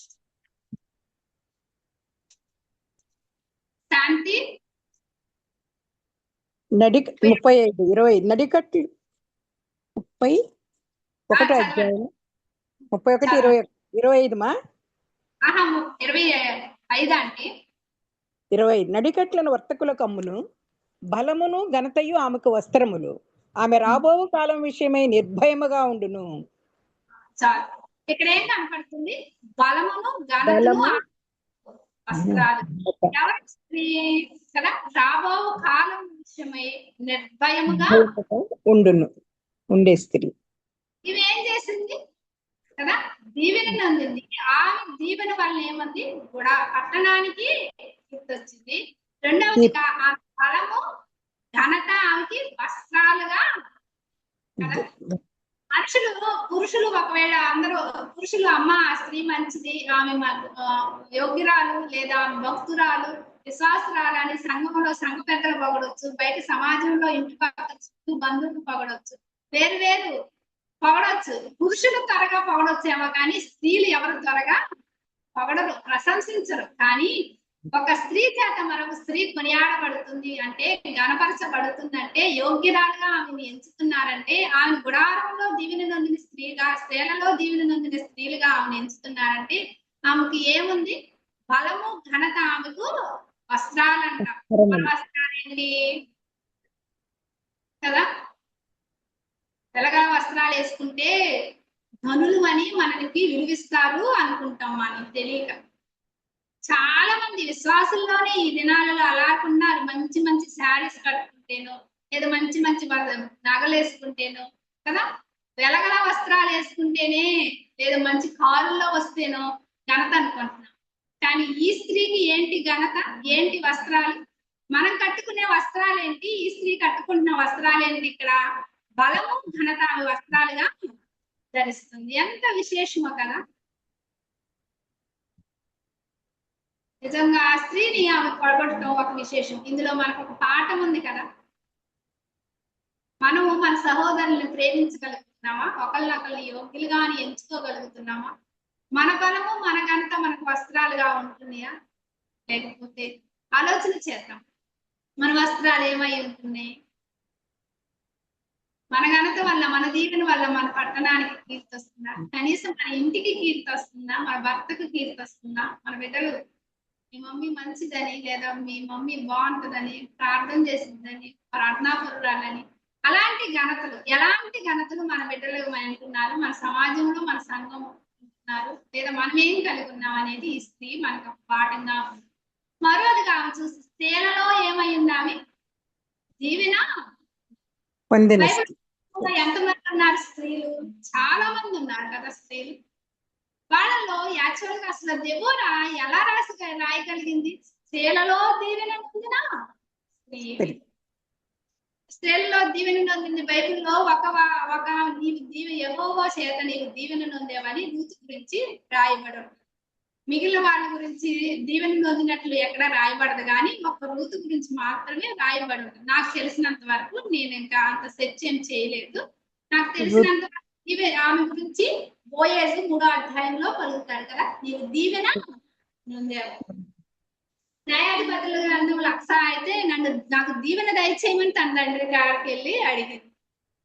శాంతి 35 నడికట్టి 31వ అధ్యాయం 31 25 మా 25 అంటే 25 నడికట్లను వర్తకులకు అమ్మును, బలమును ఘనతయు ఆమెకు వస్త్రములు. ఆమె రాబో కాలం విషయమై నిర్భయముగా ఉండును. చాలు. ఇక్కడ ఏం కనపడుతుంది? బలమును ఘనతను వస్త్రాలు. ఎవరి స్త్రీ కదా? రాబో కాలం విషయమై నిర్భయముగా ఉండే స్త్రీ. ఇవేం చేసింది కదా? దీవెన అందింది. ఆమె దీవెన వల్ల ఏమంది? కూడా పట్టణానికి గుర్తొచ్చింది. రెండవది ఆ బలము ఘనత ఆమెకి వస్త్రాలుగా కదా. పురుషులు ఒకవేళ అందరూ పురుషులు అమ్మ స్త్రీ మంచిది, ఆమె యోగ్యురాలు లేదా భక్తురాలు, విశ్వాసురాలు అని సంఘంలో సంఘ పెద్దలు పొగడొచ్చు, బయట సమాజంలో ఇంటి పక్క చుట్టూ బంధువులు పొగడొచ్చు, వేరు పొగడొచ్చు. పురుషులు త్వరగా పొగడొచ్చేమో కానీ స్త్రీలు ఎవరు త్వరగా పొగడరు, ప్రశంసించరు. కానీ ఒక స్త్రీ చేత మరొక స్త్రీ కొనియాడబడుతుంది అంటే, గణపరచబడుతుంది అంటే, యోగ్యురాలుగా ఆమెను ఎంచుతున్నారంటే, ఆమె గుడారంలో దీవెన నొందిన స్త్రీగా, స్త్రీలలో దీవెన నొందిన స్త్రీలుగా ఆమెను ఎంచుతున్నారంటే ఆమెకు ఏముంది? బలము ఘనత. ఆమెకు వస్త్రాలంట. వస్త్రాలు ఏంటి కదా? తెల్లగా వస్త్రాలు వేసుకుంటే ధనులు అని మనకి విలువిస్తారు అనుకుంటాం, మనకి తెలియక. చాలా మంది విశ్వాసుల్లోనే ఈ దినాలలో అలాగున్నారు. మంచి మంచి శారీస్ కట్టుకుంటేనో లేదా మంచి నగలు వేసుకుంటేనో కదా, వెలగల వస్త్రాలు వేసుకుంటేనే లేదా మంచి కారుల్లో వస్తేనో ఘనత అనుకుంటున్నాం. కానీ ఈ స్త్రీకి ఏంటి ఘనత? ఏంటి వస్త్రాలు? మనం కట్టుకునే వస్త్రాలేంటి, ఈ స్త్రీ కట్టుకుంటున్న వస్త్రాలేంటి? ఇక్కడ బలము ఘనత ఆమె వస్త్రాలుగా ధరిస్తుంది. ఎంత విశేషమో కదా. నిజంగా ఆ స్త్రీని ఆమె పడగొట్టడం ఒక విశేషం. ఇందులో మనకు ఒక పాఠం ఉంది కదా. మనము మన సహోదరులను ప్రేమించగలుగుతున్నామా? ఒకళ్ళనొకళ్ళు యోగ్యులుగా అని ఎంచుకోగలుగుతున్నామా? మన బలము మన ఘనత మనకు వస్త్రాలుగా ఉంటున్నాయా? లేకపోతే ఆలోచన చేద్దాం, మన వస్త్రాలు ఏమై ఉంటున్నాయి? మన ఘనత వల్ల, మన దీవెన వల్ల మన పట్టణానికి కీర్తి వస్తుందా? కనీసం మన ఇంటికి కీర్తి వస్తుందా? మన భర్తకు కీర్తి వస్తుందా? మన బిడ్డలు మీ మమ్మీ మంచిదని, లేదా మీ మమ్మీ బాగుంటుందని, ప్రార్థన చేసిందని, ప్రార్థనాపరురాలని, అలాంటి ఘనతలు, ఎలాంటి ఘనతలు మన బిడ్డలు అంటున్నారు, మన సమాజంలో మన సంఘం ఉంటున్నారు, లేదా మనం ఏం కలిగి ఉన్నాం అనేది ఈ స్త్రీ మనకు పాఠంగా ఉంది. మరోదిగా ఆమె చూసి స్త్రీలలో ఏమై ఉంది? ఆమె దీవెన పొందిన ఎంతమంది ఉన్నారు స్త్రీలు? చాలా మంది ఉన్నారు కదా స్త్రీలు. వాళ్ళలో యాక్చువల్ గా అసలు దెబోరా ఎలా రాయగలిగింది? స్త్రీలలో దీవెన పొందిన స్త్రీ. స్త్రీలలో దీవెన నొందింది. బైబిల్లో ఒక నీవు యెహోవా చేత నీవు దీవెన నొందేవని రూతు గురించి రాయబడి ఉంటుంది. మిగిలిన వాళ్ళ గురించి దీవెన నొందినట్లు ఎక్కడ రాయబడదు, కానీ ఒక రూతు గురించి మాత్రమే రాయబడి ఉంటుంది. నాకు తెలిసినంత వరకు, నేను ఇంకా అంత సెర్చ్ ఏం చేయలేదు, నాకు తెలిసినంత వరకు ఆమె గురించి బోయేజు 3వ అధ్యాయంలో పలుకుతాడు కదా, నీవు దీవెన నొందేవు. న్యాయాధిపతుల గ్రంథంలో అక్సా అయితే నాకు దీవెన దయచేయమని తన తండ్రి గారికి వెళ్ళి అడిగింది.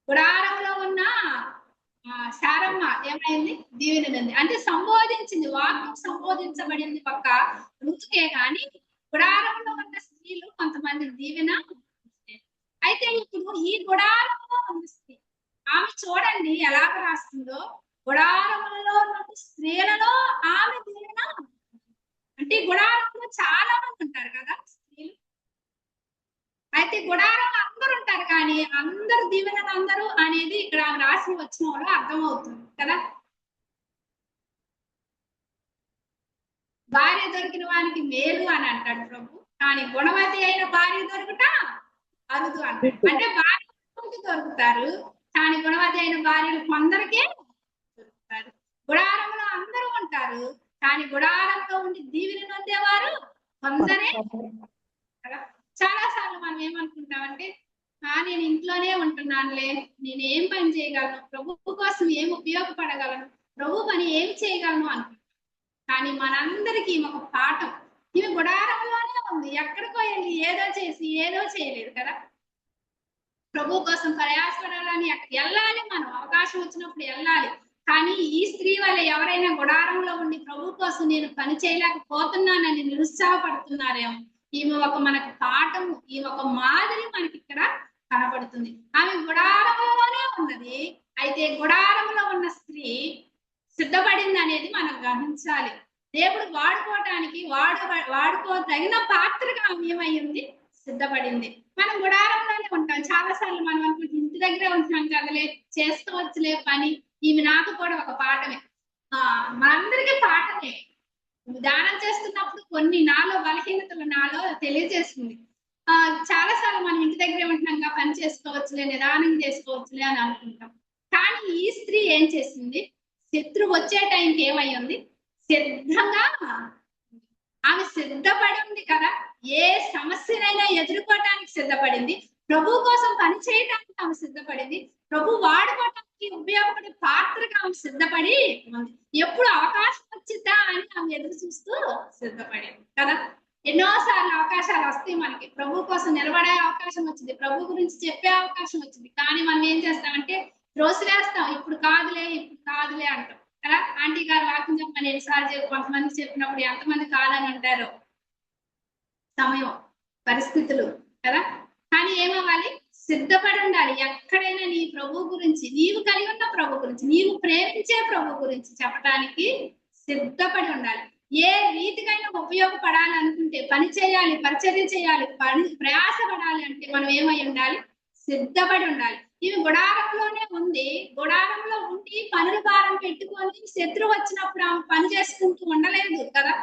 గుడారంలో ఉన్న శారమ్మ ఏమైంది? దీవెన నొంది. అంటే సంబోధించింది, వాక్యం సంబోధించబడింది పక్క రుచికే, కానీ గుడారంలో ఉన్న స్త్రీలు కొంతమంది దీవెన. అయితే ఇప్పుడు ఈ గుడారంలో ఉన్న స్త్రీ ఆమె చూడండి ఎలాగ రాస్తుందో. గుడారంలో ఉన్న స్త్రీలలో ఆమె దీవెన. అంటే గుడారంలో చాలా మంది ఉంటారు కదా స్త్రీలు. అయితే గుడారంలో అందరూ ఉంటారు, కానీ అందరు దీవెన అందరూ అనేది ఇక్కడ ఆమె రాసి వచ్చిన వాళ్ళు అర్థమవుతుంది కదా. భార్య దొరికిన వానికి మేలు అని అంటాడు ప్రభు, కానీ గుణవతి అయిన భార్య దొరుకుట అరుదు అంటాడు. అంటే భార్య దొరుకుతారు, కానీ గుణవతి అయిన భార్యలు కొందరికే దొరుకుతారు. గుడారంలో అందరూ ఉంటారు, కానీ గుడారంలో ఉండి దీవెన నొందేవారు కొందరే కదా. చాలా సార్లు మనం ఏమనుకుంటామంటే, నేను ఇంట్లోనే ఉంటున్నానులే, నేను ఏం పని చేయగలను, ప్రభు కోసం ఏం ఉపయోగపడగలను, ప్రభు పని ఏం చేయగలను అనుకుంటాం. కానీ మనందరికీ ఒక పాఠం, ఇవి గుడారంలోనే ఉంది, ఎక్కడికో వెళ్ళి ఏదో చేసి ఏదో చేయలేదు కదా. ప్రభు కోసం ప్రయాసపడాలని వెళ్ళాలి, మనం అవకాశం వచ్చినప్పుడు వెళ్ళాలి. కానీ ఈ స్త్రీ వల్ల ఎవరైనా గుడారంలో ఉండి ప్రభు కోసం నేను పని చేయలేకపోతున్నానని నిరుత్సాహపడుతున్నారేమో. ఈమె ఒక మనకు పాఠం, ఈ ఒక మాదిరి మనకి ఇక్కడ కనబడుతుంది. ఆమె గుడారంలోనే ఉన్నది, అయితే గుడారంలో ఉన్న స్త్రీ సిద్ధపడింది అనేది మనం గ్రహించాలి. దేవుడు వాడుకోవటానికి వాడుకోదగిన పాత్రగా ఆమె ఏమయ్యింది? సిద్ధపడింది. మనం గుడారంలోనే ఉంటాం. చాలా సార్లు మనం అనుకుంటే ఇంటి దగ్గరే ఉంటున్నాం కదలే, చేసుకోవచ్చులే పని, ఈమె నాకు కూడా ఒక పాఠమే, మనందరికీ పాఠమే. దానం చేస్తున్నప్పుడు కొన్ని నాలో బలహీనతలు నాలో తెలియజేస్తుంది. చాలా సార్లు మనం ఇంటి దగ్గరే ఉంటున్నాం, పని చేసుకోవచ్చులే, నిదానం చేసుకోవచ్చులే అని అనుకుంటాం. కానీ ఈ స్త్రీ ఏం చేసింది? శత్రువు వచ్చే టైంకి ఏమయ్యింది? సిద్ధంగా ఆమె సిద్ధపడి ఉంది కదా. ఏ సమస్యనైనా ఎదుర్కోవటానికి సిద్ధపడింది, ప్రభు కోసం పని చేయడానికి ఆమె సిద్ధపడింది, ప్రభు వాడుకోవటానికి ఉపయోగపడే పాత్రగా ఆమె సిద్ధపడి ఉంది. ఎప్పుడు అవకాశం వచ్చిద్దా అని ఆమె ఎదురు చూస్తూ సిద్ధపడింది కదా. ఎన్నోసార్లు అవకాశాలు వస్తాయి మనకి, ప్రభు కోసం నిలబడే అవకాశం వచ్చింది, ప్రభు గురించి చెప్పే అవకాశం వచ్చింది, కానీ మనం ఏం చేస్తామంటే త్రోసివేస్తాం. ఇప్పుడు కాదులే అంటాం కదా. ఆంటీ గారు వాక్యం చెప్పమని ఎన్నిసార్లు కొంతమంది చెప్పినప్పుడు ఎంతమంది కాదని అంటారు, సమయం పరిస్థితులు కదా. కానీ ఏమవ్వాలి? సిద్ధపడి ఉండాలి. ఎక్కడైనా నీ ప్రభు గురించి, నీవు కలిగి ఉన్న ప్రభు గురించి, నీవు ప్రేమించే ప్రభు గురించి చెప్పడానికి సిద్ధపడి ఉండాలి. ఏ రీతికైనా ఉపయోగపడాలనుకుంటే, పని చేయాలి, పరిచర్య చేయాలి, ప్రయాసపడాలి అంటే మనం ఏమై ఉండాలి? సిద్ధపడి ఉండాలి. ఇవి గుడారంలోనే ఉంది. గుడారంలో ఉండి పనుల భారం పెట్టుకొని శత్రువు వచ్చినప్పుడు ఆమె పని చేసుకుంటూ ఉండలేదు కదా.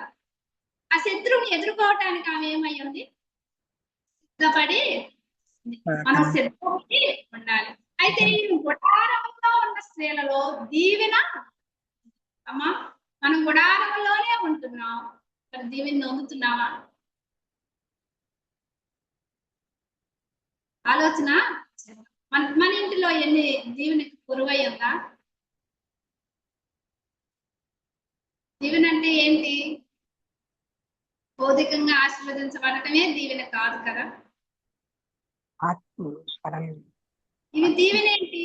ఆ శత్రువుని ఎదుర్కోవటానికి ఆమె ఏమయ్యింది? సిద్ధపడి మనం సిద్ధపడి ఉండాలి. అయితే ఈ గుడారంలో ఉన్న స్త్రీలలో దీవెన అమ్మా, మనం గుడారంలోనే ఉంటున్నాం, మరి దీవెన పొందుతున్నావా? ఆలోచన మన ఇంటిలో ఎన్ని దీవెన కురువై ఉందా? దీవెన అంటే ఏంటి? భౌతికంగా ఆశీర్వదించబడటమే దీవెన కాదు కదా. ఇవి దీవెన ఏంటి?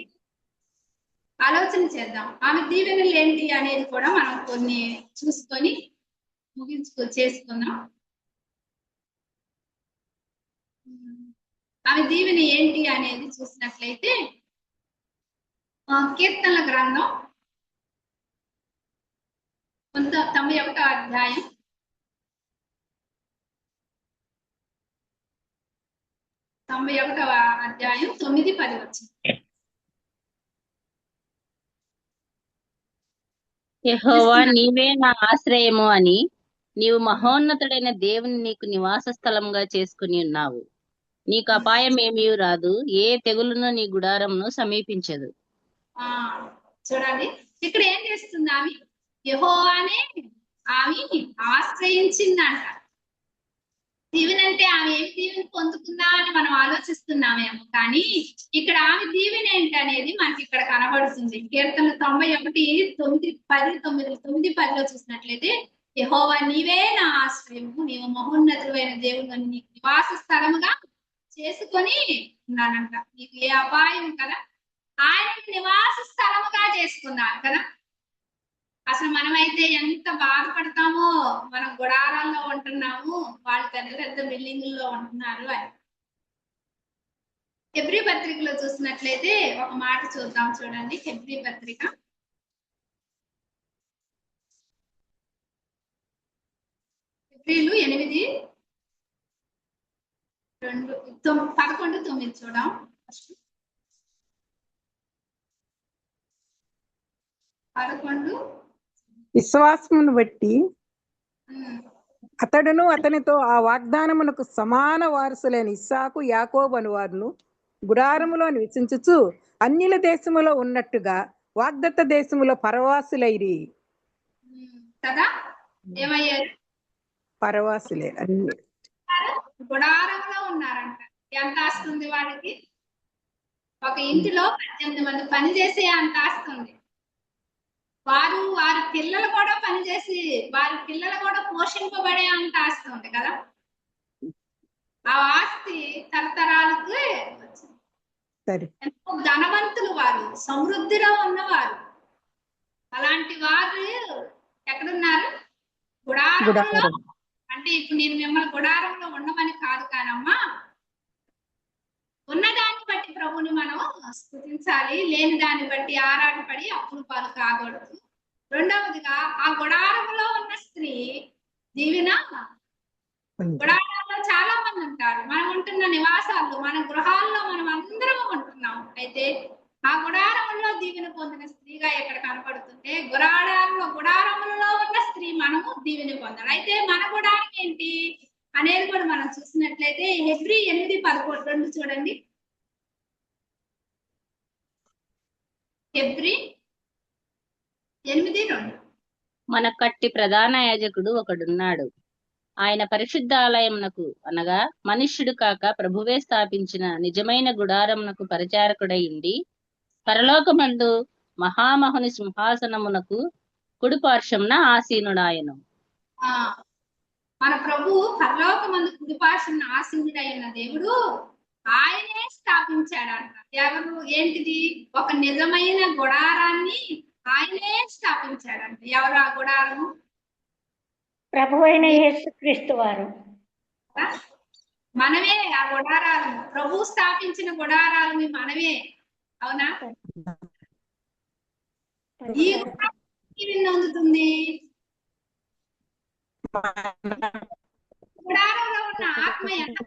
ఆలోచన చేద్దాం. ఆమె దీవెనలు ఏంటి అనేది కూడా మనం కొన్ని చూసుకొని చేసుకుందాం. ఆమె దీవెన ఏంటి అనేది చూసినట్లయితే కీర్తనల గ్రంథం 91వ అధ్యాయం 9-10 వచ్చింది. యెహోవా నీవే నా ఆశ్రయము అని నీవు మహోన్నతుడైన దేవుని నీకు నివాస స్థలంగా చేసుకుని ఉన్నావు. నీకు అపాయం ఏమీ రాదు, ఏ తెగులును నీ గుడారంను సమీపించదు. చూడండి, ఇక్కడ ఏం చేస్తుంది ఆమె? యెహోవానే ఆమె ఆశ్రయించిందంట. దీవెనంటే ఆమె ఏమి దీవెన పొందుకుందా అని మనం ఆలోచిస్తున్నామేమో, కానీ ఇక్కడ ఆమె దీవెన ఏంటి అనేది మనకి ఇక్కడ కనబడుతుంది. కీర్తన 91:9-10 చూసినట్లయితే, యెహోవా నీవే నా ఆశ్రయము, నీవు మహోన్నతుడైన దేవుడు నీకు నివాస స్థలముగా చేసుకొని ఉన్నానంట. నీకు ఏ అపాయం కదా, ఆయన నివాస స్థలముగా చేసుకున్నారు కదా. అసలు మనమైతే ఎంత బాధపడతామో, మనం గుడారాల్లో ఉంటున్నాము, వాళ్ళు పెద్ద పెద్ద బిల్డింగుల్లో ఉంటున్నారు అని. హెబ్రీ పత్రికలో చూసినట్లయితే ఒక మాట చూద్దాం, చూడండి. హెబ్రీ పత్రిక 8:11-9 చూద్దాం. విశ్వాసమును బట్టి అతడును అతనితో ఆ వాగ్దానమునకు సమాన వారసులైన ఇస్సాకు యాకోబు అను వారును గుడారములో నివసించుచు అన్యుల దేశములో ఉన్నట్టుగా వాగ్దత్త దేశములో పరవాసులైరి కదా. ఏమయ్యారు? పరవాసులే. అన్ని గుడారంలో ఉన్నారంట. ఎంత ఆస్తుంది వాడికి? ఒక ఇంటిలో 18 మంది పని చేసే అంత ఆస్తుంది. వారి పిల్లలు కూడా పనిచేసి వారి పిల్లలు కూడా పోషింపబడే అంత ఆస్తి ఉంది కదా. ఆ ఆస్తి తరతరాలకు వచ్చింది. ఎంతో ధనవంతులు వారు, సమృద్ధిలో ఉన్నవారు. అలాంటి వారు ఎక్కడున్నారు? గుడారంలో. అంటే ఇప్పుడు నేను మిమ్మల్ని గుడారంలో ఉండమని కాదు కానమ్మా, ఉన్నదాన్ని బట్టి ప్రభుని మనం స్తుతించాలి, లేని దాన్ని బట్టి ఆరాటపడి అప్పులు పాలు కాకూడదు. రెండవదిగా ఆ గుడారంలో ఉన్న స్త్రీ దీవెన. గుడారంలో చాలా మంది ఉంటారు. మనం ఉంటున్న నివాసాల్లో, మన గృహాల్లో మనం అందరం ఉంటున్నాం. అయితే ఆ గుడారంలో దీవెన పొందిన స్త్రీగా ఎక్కడ కనపడుతుంటే, గుడారములలో ఉన్న స్త్రీ మనము దీవెన పొందాలి. అయితే మన గుడారం ఏంటి అనేది కూడా మనం చూసినట్లయితే హెబ్రీ 8:11 చూడండి. హెబ్రీ 8:2 మన కట్టి ప్రధాన యాజకుడు ఒకడున్నాడు. ఆయన పరిశుద్ధాలయమునకు అనగా మనుష్యుడు కాక ప్రభువే స్థాపించిన నిజమైన గుడారమునకు పరిచారకుడైండి పరలోకమందు మహామహుని సింహాసనమునకు కుడి పార్శ్వమున ఆసీనుడాయను. మన ప్రభు పరలోకమందు కుడి పార్శ్వమున ఆసీనుడైన దేవుడు ఆయనే స్థాపించాడంట. ఎవరు? ఏంటిది? ఒక నిజమైన గుడారాన్ని ఆయనే స్థాపించాడంట. ఎవరు ఆ గుడారము? ప్రభువైన యేసుక్రీస్తు వారు. మనమే ఆ గుడారాలు, ప్రభు స్థాపించిన గుడారాలు మనమే. అవునా? ఈ గుడారం అందుతుంది. గుడారంలో ఉన్న ఆత్మ ఎంత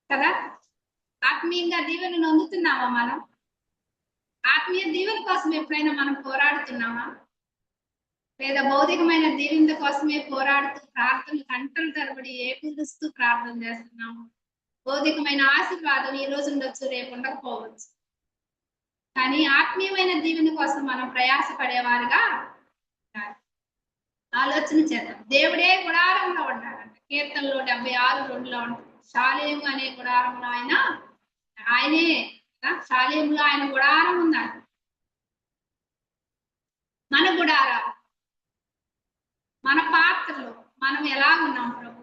కదా. ఆత్మీయంగా దీవెనను అందుతున్నామా? మనం ఆత్మీయ దీవెన కోసం ఎప్పుడైనా మనం పోరాడుతున్నామా? లేదా భౌతికమైన దీవెనల కోసమే పోరాడుతూ ప్రార్థనలు గంటల తరబడి ఏకీకరిస్తూ ప్రార్థన చేస్తున్నాము. భౌతికమైన ఆశీర్వాదం ఈ రోజు ఉండొచ్చు, రేపు ఉండకపోవచ్చు. కానీ ఆత్మీయమైన దీవెన కోసం మనం ప్రయాసపడేవారుగా ఉండాలి. ఆలోచన చేద్దాం. దేవుడే గుడారంలో ఉన్నాడంట. కీర్తనలో 76:2 ఉంటుంది. షాలేము అనే గుడారంలో ఆయనే షాలేములో ఆయన గుడారం ఉన్నాడు. మన గుడారాలు, మన పాత్రలు మనం ఎలా ఉన్నాం ప్రభు.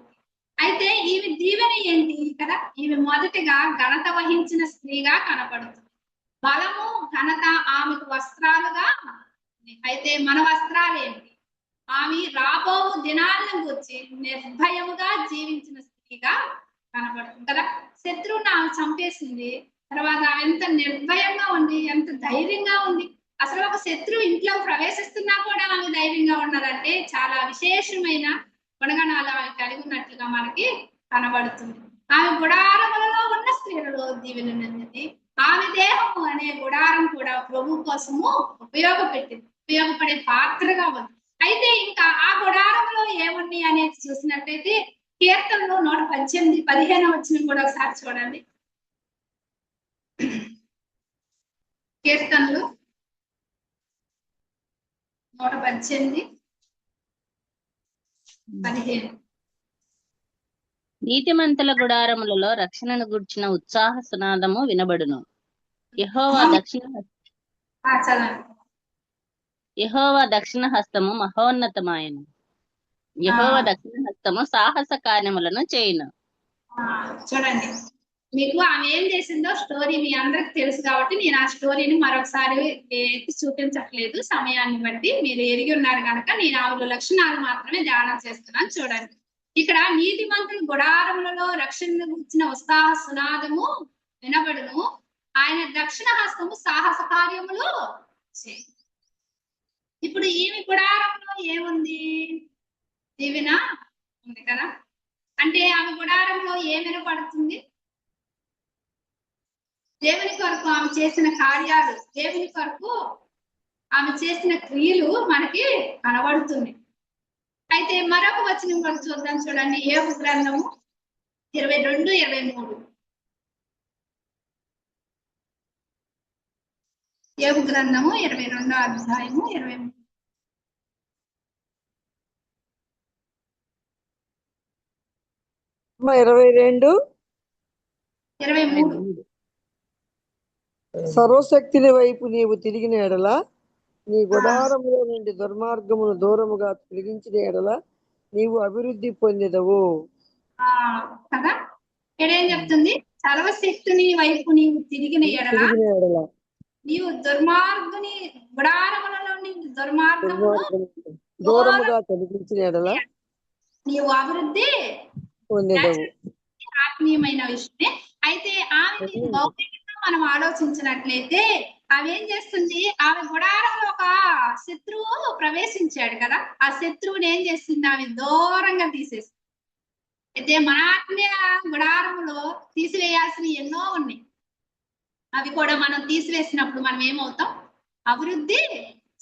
అయితే ఈమె దీవెన ఏంటి కదా, ఈమె మొదటిగా ఘనత వహించిన స్త్రీగా కనపడుతుంది. బలము ఘనత ఆమెకు వస్త్రాలుగా. అయితే మన వస్త్రాలు ఏంటి? ఆమె రాబో దినాలను గురించి నిర్భయముగా జీవించిన స్త్రీగా కనపడుతుంది కదా. శత్రువుని ఆమె చంపేసింది. తర్వాత ఆమె ఎంత నిర్భయంగా ఉంది, ఎంత ధైర్యంగా ఉంది. అసలు ఒక శత్రువు ఇంట్లో ప్రవేశిస్తున్నా కూడా ఆమె ధైర్యంగా ఉన్నారంటే చాలా విశేషమైన గుణగణాలు ఆమె కలిగి ఉన్నట్లుగా మనకి కనబడుతుంది. ఆమె గుడారములలో ఉన్న స్త్రీలలో దీవెనది. ఆమె దేహము అనే గుడారం కూడా ప్రభు కోసము ఉపయోగపడే పాత్రగా ఉంది. అయితే ఇంకా ఆ గుడారంలో ఏమున్నాయి అనేది చూసినట్టయితే కీర్తనలు 118:15 వచ్చిన కూడా ఒకసారి చూడండి. కీర్తనలు 118:15. నీతిమంతుల గుడారములలో రక్షణను గూర్చిన ఉత్సాహ సునాదము వినబడును. యెహోవా దక్షిణ హస్తము మహోన్నతమాయను. యెహోవా దక్షిణ హస్తము సాహస కార్యములను చేయును. చూడండి, మీకు ఆమె ఏం చేసిందో స్టోరీ మీ అందరికి తెలుసు కాబట్టి నేను ఆ స్టోరీని మరొకసారి ఎత్తి చూపించట్లేదు. సమయాన్ని బట్టి మీరు ఎరిగి ఉన్నారు కనుక నేను ఆమె లక్షణాలు మాత్రమే ధ్యానం చేస్తున్నాను. చూడండి, ఇక్కడ నీతిమంతుల గుడారములలో రక్షణ గురించిన ఉత్సాహ సునాదము వినబడును. ఆయన దక్షిణ హస్తము సాహస కార్యములు చేయి. ఇప్పుడు ఈమె గుడారంలో ఏముంది? దీవెన ఉంది కదా. అంటే ఆమె గుడారంలో ఏం వినపడుతుంది? దేవుని కొరకు ఆమె చేసిన కార్యాలు, దేవుని కొరకు ఆమె చేసిన క్రియలు మనకి కనబడుతుంది. అయితే మరొక వచనం కూడా చూద్దాం. చూడండి, యోబు గ్రంథము 22:23. యోబు గ్రంథము 22వ అధ్యాయము 23. సర్వశక్తిని వైపు నీవు తిరిగిన ఎడల, నీ గుడారములో నుండి దుర్మార్గమును దూరముగా తొలగించిన ఎడల నీవు అభివృద్ధి పొందెదవు. కదా, ఇక్కడేం చెప్తుంది? సర్వశక్తిని వైపు నీవు తిరిగిన ఎడల నీవు దుర్మార్గుని గుడారములలో నుండి దుర్మార్గమును దూరముగా తొలగించిన ఎడల నీవు అభివృద్ధి పొందెదవు. ఆత్మీయమైన విషయమే. అయితే ఆమె భౌతికంగా మనం ఆలోచించినట్లయితే ఆమె ఏం చేస్తుంది? ఆమె గుడారంలో ఒక శత్రువు ప్రవేశించాడు కదా. ఆ శత్రువుని ఏం చేస్తుంది? ఆమె దూరంగా తీసేస్తుంది. అయితే మన ఆత్మీయ గుడారంలో తీసివేయాల్సినవి ఎన్నో ఉన్నాయి. అవి కూడా మనం తీసివేసినప్పుడు మనం ఏమవుతాం? అభివృద్ధి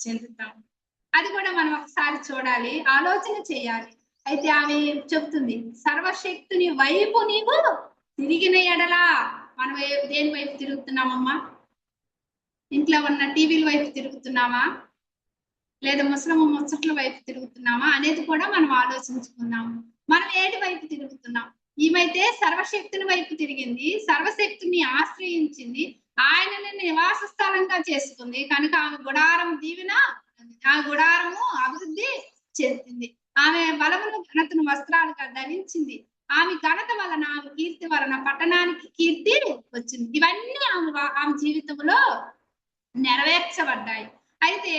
చెందుతాం. అది కూడా మనం ఒకసారి చూడాలి, ఆలోచన చేయాలి. అయితే ఆమె చెప్తుంది, సర్వశక్తిని వైపు నీవు తిరిగిన ఎడలా. మనం దేని వైపు తిరుగుతున్నామమ్మా? ఇంట్లో ఉన్న టీవీల వైపు తిరుగుతున్నామా, లేదా ముచ్చట్ల వైపు తిరుగుతున్నామా అనేది కూడా మనం ఆలోచించుకుందాం. మనం ఏటి వైపు తిరుగుతున్నాం? ఈమైతే సర్వశక్తిని వైపు తిరిగింది, సర్వశక్తిని ఆశ్రయించింది, ఆయనని నివాస స్థలంగా చేసుకుంది. కనుక ఆమె గుడారం దీవెన, ఆ గుడారము అభివృద్ధి చెందింది. ఆమె బలమును ఘనతను వస్త్రాలుగా ధరించింది. ఆమె ఘనత వలన, ఆమె కీర్తి వలన పట్టణానికి కీర్తి వచ్చింది. ఇవన్నీ ఆమె జీవితంలో నెరవేర్చబడ్డాయి. అయితే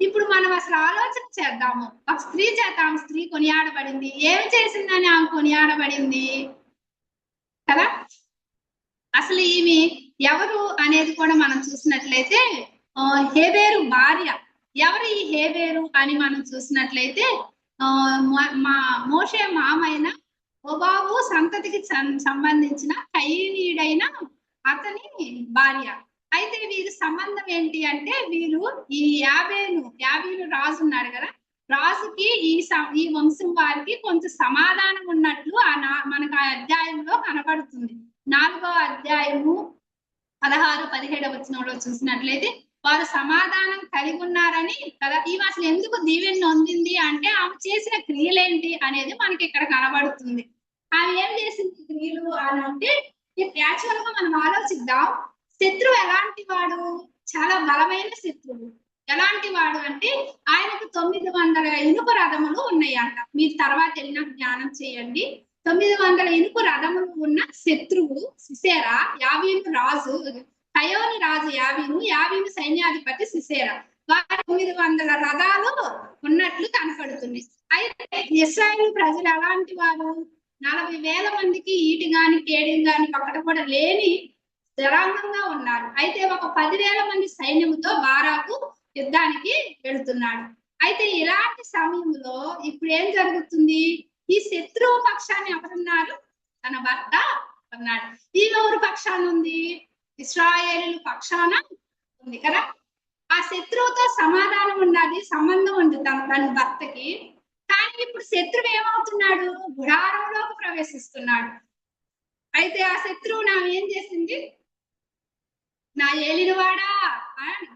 ఇప్పుడు మనం అసలు ఆలోచన చేద్దాము. ఒక స్త్రీ చేత ఆమె స్త్రీ కొనియాడబడింది. ఏమి చేసిందని ఆమె కొనియాడబడింది కదా. అసలు ఈమె ఎవరు అనేది కూడా మనం చూసినట్లయితే హేబేరు భార్య. ఎవరు ఈ హేబేరు అని మనం చూసినట్లయితే మా మోషే మామైన ఓబాబు సంతతికి సంబంధించిన కయీనీయుడైన అతని భార్య. అయితే వీరి సంబంధం ఏంటి అంటే, వీరు ఈ యాబేను రాజు ఉన్నాడు కదా, రాజుకి ఈ వంశం వారికి కొంచెం సమాధానం ఉన్నట్లు మనకు ఆ అధ్యాయంలో కనబడుతుంది. 4వ అధ్యాయము 16-17 వచనంలో చూసినట్లయితే వారు సమాధానం కలిగి ఉన్నారని కదా. ఈమె అసలు ఎందుకు దీవెన నొందింది అంటే ఆమె చేసిన క్రియలేంటి అనేది మనకి ఇక్కడ కనబడుతుంది. ఆమె ఏం చేసింది క్రియలు అని అంటే యాక్చువల్ గా మనం ఆలోచిద్దాం. శత్రువు ఎలాంటి వాడు? చాలా బలమైన శత్రువు. ఎలాంటి వాడు అంటే ఆయనకు 900 ఇనుప రథములు ఉన్నాయంట. మీరు తర్వాత వెళ్ళిన జ్ఞానం చేయండి. 900 ఇనుప రథములు ఉన్న శత్రువు సిసేరా, యావీను రాజు, కయోని రాజు యావీను సైన్యాధిపతి సిసేరా. వారి 900 రథాలు ఉన్నట్లు కనపడుతుంది. అయితే ఇశ్రాయేలు ప్రజలు ఎలాంటి వారు? 40,000 మందికి ఈటి గాని కేడి గాని ఒక్కటి కూడా లేని స్థిరాంగంగా ఉన్నారు. అయితే ఒక 10,000 మంది సైన్యముతో బారాకు యుద్ధానికి వెళుతున్నాడు. అయితే ఇలాంటి సమయంలో ఇప్పుడు ఏం జరుగుతుంది? ఈ శత్రువు పక్షాన్ని ఎవరున్నారు? తన భర్త ఉన్నాడు. ఈ ఎవరు పక్షాన ఉంది? ఇశ్రాయేలు పక్షాన ఉంది కదా. ఆ శత్రువుతో సమాధానం ఉండాలి, సంబంధం ఉంది తన భర్తకి. కానీ ఇప్పుడు శత్రువు ఏమవుతున్నాడు? గుడారంలోకి ప్రవేశిస్తున్నాడు. అయితే ఆ శత్రువు ఏం చేసింది? నా ఏలినవాడా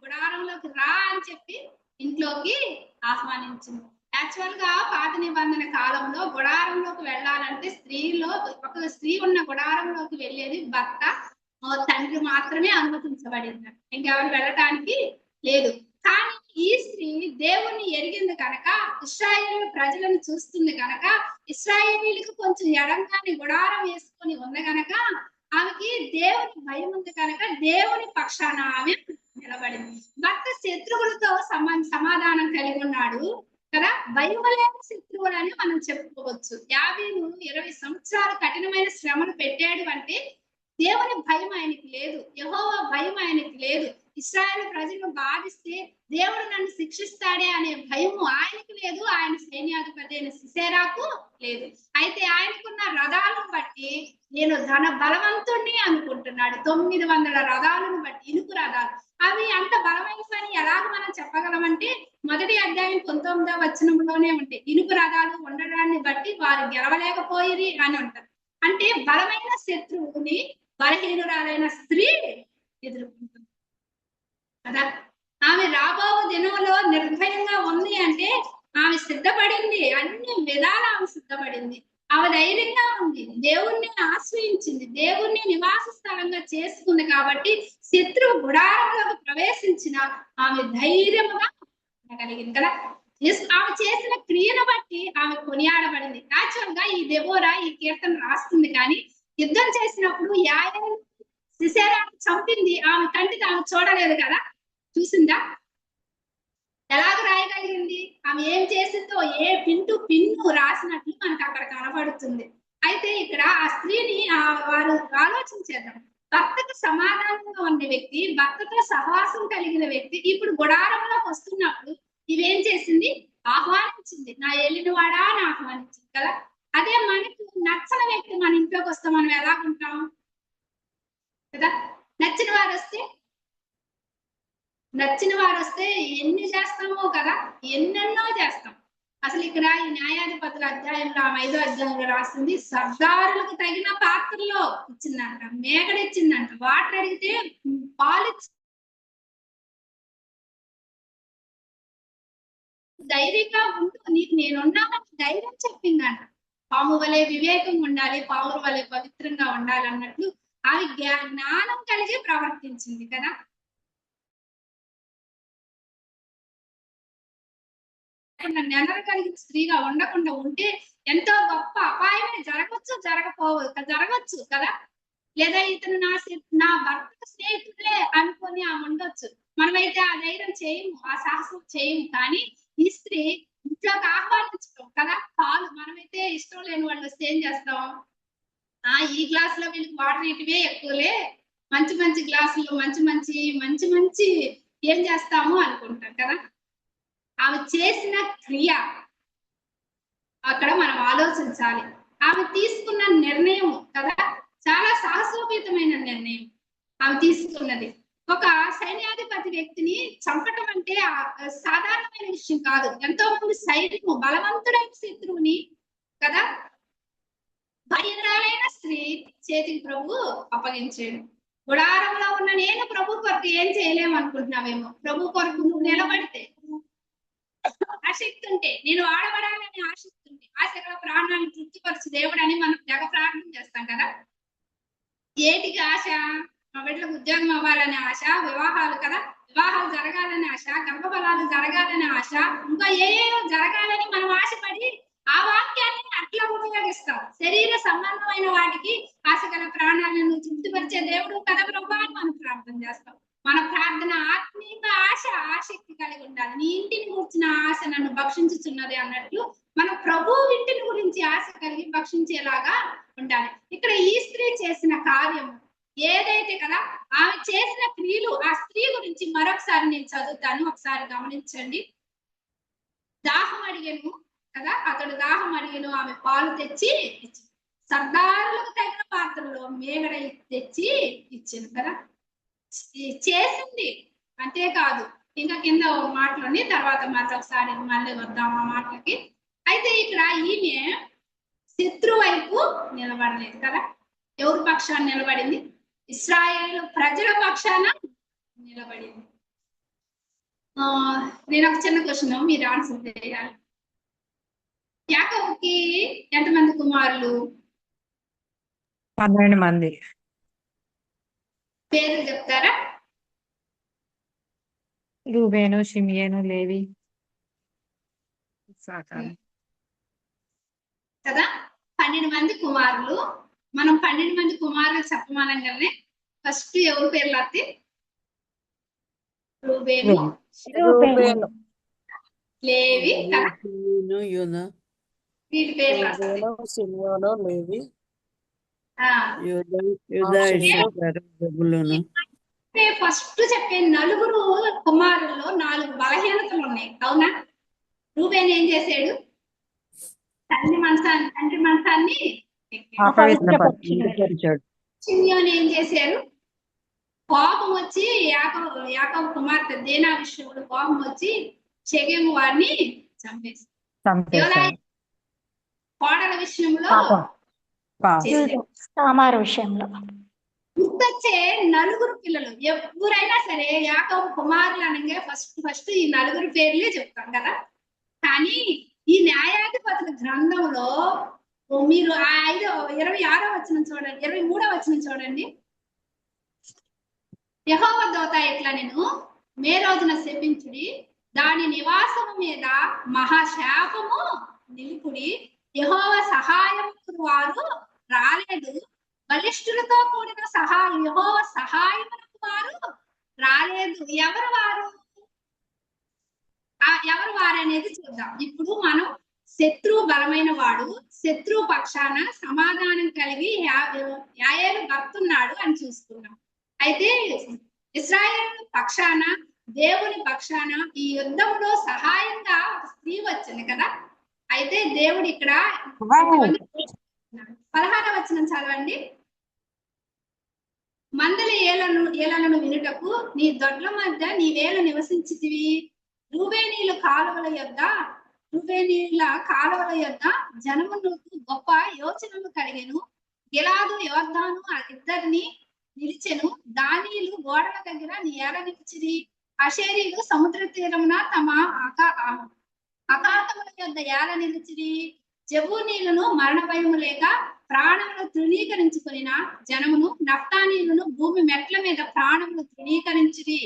గుడారంలోకి రా అని చెప్పి ఇంట్లోకి ఆహ్వానించింది. యాక్చువల్ గా పాత నిబంధన కాలంలో గుడారంలోకి వెళ్ళాలంటే ఒక స్త్రీ ఉన్న గుడారంలోకి వెళ్ళేది భర్త, తండ్రి మాత్రమే అనుమతించబడింది. ఇంకెవరు వెళ్ళటానికి లేదు. కానీ ఈ స్త్రీ దేవుణ్ణి ఎరిగింది కనుక, ఇశ్రాయేలు ప్రజలను చూస్తుంది కనుక, ఇశ్రాయేలీలకు కొంచెం ఎడంగాని గుడారం వేసుకొని ఉంది కనుక ఆమెకి దేవుని భయం ఉంది కనుక దేవుని పక్షాన ఆమె నిలబడింది. భర్త శత్రువులతో సమాధానం కలిగి ఉన్నాడు కదా. భయం లేని శత్రువులని మనం చెప్పుకోవచ్చు. యావీను 20 సంవత్సరాలు కఠినమైన శ్రమను పెట్టాడు అంటే దేవుని భయం ఆయనకి లేదు, యెహోవా భయం ఆయనకి లేదు. ఇశ్రాయేలు ప్రజలను బాధిస్తే దేవుడు నన్ను శిక్షిస్తాడే అనే భయము ఆయనకి లేదు, ఆయన సైన్యాధిపతి అయిన సిసేరాకు లేదు. అయితే ఆయనకున్న రథాలను బట్టి నేను ధన బలవంతుణ్ణి అనుకుంటున్నాడు. 900 రథాలను బట్టి, ఇనుపు రథాలు. అవి అంత బలమైన పని ఎలాగ మనం చెప్పగలమంటే 1వ అధ్యాయం 19వ వచనంలోనే ఉంటాయి. ఇనుపు రథాలు ఉండడాన్ని బట్టి వారు గెలవలేకపోయిరి అని ఉంటారు. అంటే బలమైన శత్రువుని బలహీనురాలైన స్త్రీ ఎదుర్కొంటుంది కదా. ఆమె రాబో దినంలో నిర్భయంగా ఉంది అంటే ఆమె సిద్ధపడింది, అన్ని విధాల ఆమె సిద్ధపడింది. ఆమె ధైర్యంగా ఉంది, దేవుణ్ణి ఆశ్రయించింది, దేవుణ్ణి నివాస స్థలంగా చేసుకుంది. కాబట్టి శత్రువు గుడారంలోకి ప్రవేశించిన ఆమె ధైర్యముగా ఉండగలిగింది కదా. ఆమె చేసిన క్రియను బట్టి ఆమె కొనియాడబడింది. యాక్చువల్ గా ఈ దెబోరా ఈ కీర్తన రాస్తుంది, కానీ యుద్ధం చేసినప్పుడు యాయేలు సిసేరాను చంపింది ఆమె కంటికి ఆమె చూడలేదు కదా. చూసిందా ఎలాగ రాయగలిగింది? ఆమె ఏం చేసిందో ఏ పిన్ను రాసినట్లు మనకు అక్కడ కనబడుతుంది. అయితే ఇక్కడ ఆ స్త్రీని వారు ఆలోచించేద్దాం. భర్తకు సమాధానంగా ఉన్న వ్యక్తి, భర్తతో సహవాసం కలిగిన వ్యక్తి ఇప్పుడు గుడారంలోకి వస్తున్నప్పుడు ఇవేం చేసింది? ఆహ్వానించింది. నా ఏలినవాడా అని ఆహ్వానించింది కదా. అదే మనకు నచ్చని వ్యక్తి మన ఇంట్లోకి వస్తే మనం ఎలాగుంటాం కదా. నచ్చిన వారు వస్తే ఎన్ని చేస్తామో కదా, ఎన్నెన్నో చేస్తాం. అసలు ఇక్కడ ఈ న్యాయాధిపతుల అధ్యాయంలో 5వ అధ్యాయంలో రాసింది సర్దారులకు తగిన పాత్రలో ఇచ్చిందంట, మేకడ ఇచ్చిందంట, వాటర్ అడిగితే పాలు ధైర్యంగా ఉంటూ నీకు నేనున్నానని ధైర్యం చెప్పిందంట. పాము వలె వివేకం ఉండాలి, పావురు వలె పవిత్రంగా ఉండాలి అన్నట్లు ఆమె జ్ఞానం కలిగి ప్రవర్తించింది కదా. నెనరు కలిగిన స్త్రీగా ఉండకుండా ఉంటే ఎంతో గొప్ప అపాయమే జరగచ్చు కదా. లేదా ఇతను నా భర్త స్నేహితులే అనుకొని ఆమె ఉండొచ్చు. మనమైతే ఆ ధైర్యం చేయము, ఆ సాహసం చేయము. కానీ ఈ స్త్రీ ఇంట్లోకి ఆహ్వానించడం కదా. పాలు మనమైతే ఇష్టం లేని వాళ్ళు వస్తే ఏం చేస్తాం? ఈ గ్లాస్ లో వీళ్ళకి వాటర్ ఇటువే ఎక్కువలే, మంచి గ్లాసులు మంచి ఏం చేస్తాము అనుకుంటాం కదా. ఆమె చేసిన క్రియ అక్కడ మనం ఆలోచించాలి. ఆమె తీసుకున్న నిర్ణయం కదా చాలా సాహసోపేతమైన నిర్ణయం ఆమె తీసుకున్నది. ఒక సైన్యాధిపతి వ్యక్తిని చంపటం అంటే సాధారణమైన విషయం కాదు. ఎంతో మంది సైనికులు, బలవంతుడైన శత్రువుని కదా భయంకరాలైన స్త్రీ చేతికి ప్రభు అప్పగించాడు. గుడారంలో ఉన్న నేను ప్రభు కొరకు ఏం చేయలేము అనుకుంటున్నావేమో. ప్రభు కొరకు నువ్వు నిలబడితే, ఆసక్తి ఉంటే, నేను ఆడబడాలని ఆశిస్తుంటే, ఆశగల ప్రాణాన్ని తృప్తిపరచు దేవుడు అని మనం తెగ ప్రార్థన చేస్తాం కదా. ఏటికి ఆశ? మా బిడ్డలకు ఉద్యోగం అవ్వాలనే ఆశ, వివాహాలు కదా, వివాహాలు జరగాలనే ఆశ, గర్భఫలాలు జరగాలనే ఆశ, ఇంకా ఏదో జరగాలని మనం ఆశపడి ఆ వాక్యాన్ని అట్లా ఉపయోగిస్తాం. శరీర సంబంధమైన వాటికి ఆశగల ప్రాణాలను తృప్తిపరిచే దేవుడు కదా ప్రభు అని మనం ప్రార్థన చేస్తాం. మన ప్రార్థన ఆత్మీయంగా ఆసక్తి కలిగి ఉండాలి. నీ ఇంటిని కూర్చున్న ఆశ నన్ను భక్షించుచున్నది అన్నట్లు మన ప్రభు ఇంటిని గురించి ఆశ కలిగి భక్షించేలాగా ఉండాలి. ఇక్కడ ఈ స్త్రీ చేసిన కార్యము ఏదైతే కదా, ఆమె చేసిన క్రియలు, ఆ స్త్రీ గురించి మరొకసారి నేను చదువుతాను, ఒకసారి గమనించండి. దాహం అడిగను కదా, అతడు దాహం అడిగను, ఆమె పాలు తెచ్చి ఇచ్చింది. సర్దారులకు తగిన పాత్రలో మేగడ తెచ్చి ఇచ్చింది కదా, చేసింది. అంతేకాదు, ఇంకా కింద మాటలోని తర్వాత మరొకసారి మళ్ళీ వద్దాం ఆ మాటలకి. అయితే ఇక్కడ ఈమె శత్రు వైపు నిలబడలేదు కదా. ఎవరి పక్షాన నిలబడింది? ఇశ్రాయేలు ప్రజల పక్షాన నిలబడింది. నేను ఒక చిన్న క్వశ్చన్, మీరు ఆన్సర్ చేయాలి. యాకోబుకి ఎంతమంది కుమారులు? 12 మంది. పేర్లు చెప్తారా? రూబేను, షిమియేను, లేవి, కదా. 12 మంది కుమారులు. మనం 12 మంది కుమారులు చెప్పమనగానే ఫస్ట్ ఎవరు పేర్లు వస్తే? రూబేను, లేవి కదా, వీటి పేర్లు వస్తాయి. ఫస్ట్ చెప్పే 9 కుమారుల్లో 4 బలహీనతలు ఉన్నాయి, అవునా? రూబేన్ ఏం చేశాడు? తండ్రి మనసాన్ని షిమ్యోను ఏం చేశారు? కోపం వచ్చి యాకోబు కుమార్తె దేనా విషయంలో కోపం వచ్చి షెకెము వారిని చంపేశారు. కోడల విషయంలో తామారు విషయంలో గుర్తొచ్చే 9 పిల్లలు ఎవరైనా సరే యాకోబు కుమారులు అనగా ఫస్ట్ ఈ 9 పేర్లే చెప్తాం కదా. కానీ ఈ న్యాయాధిపతుల గ్రంథంలో మీరు 26వ వచనం చూడండి, 23వ వచనం చూడండి. యెహోవా దూత ఇట్లా నేను మే రోజున శపించుడి, దాని నివాసము మీద మహాశాపము నిలుపుడి, యెహోవా సహాయం వారు రాలేదు, బలిష్ఠులతో కూడిన యెహోవా సహాయమునకు వారు రాలేదు. ఎవరు వారు అనేది చూద్దాం. ఇప్పుడు మనం శత్రువు బలమైన వాడు, శత్రువు పక్షాన సమాధానం కలిగి యాయేలు భక్తున్నాడు అని చూసుకున్నాం. అయితే ఇశ్రాయేలు పక్షాన, దేవుని పక్షాన ఈ యుద్ధంలో సహాయంగా ఒక స్త్రీ వచ్చింది కదా. అయితే దేవుడు ఇక్కడ 16వ వచనం చదవండి. మందల ఏలను వినుటకు నీ దొడ్ల మధ్య నీవేళ నివసించితివి. రూబేనీల కాలువల యొద్ద జనములకు గొప్ప యోచనలు కలిగెను. గిలాదు యోర్దాను ఇద్దరిని నిలిచెను. దానీయులు గోడల దగ్గర నీ ఏల నిలిచిరి. అషేరీలు సముద్ర తీరమున తమ అకాతముల యొద్ద ఏల నిలిచిరి. జబూనీలను మరణ భయము లేక ప్రాణములు తృణీకరించుకున్న జనమును, నఫ్తానీలను భూమి మెట్ల మీద ప్రాణములు తృణీకరించిరి.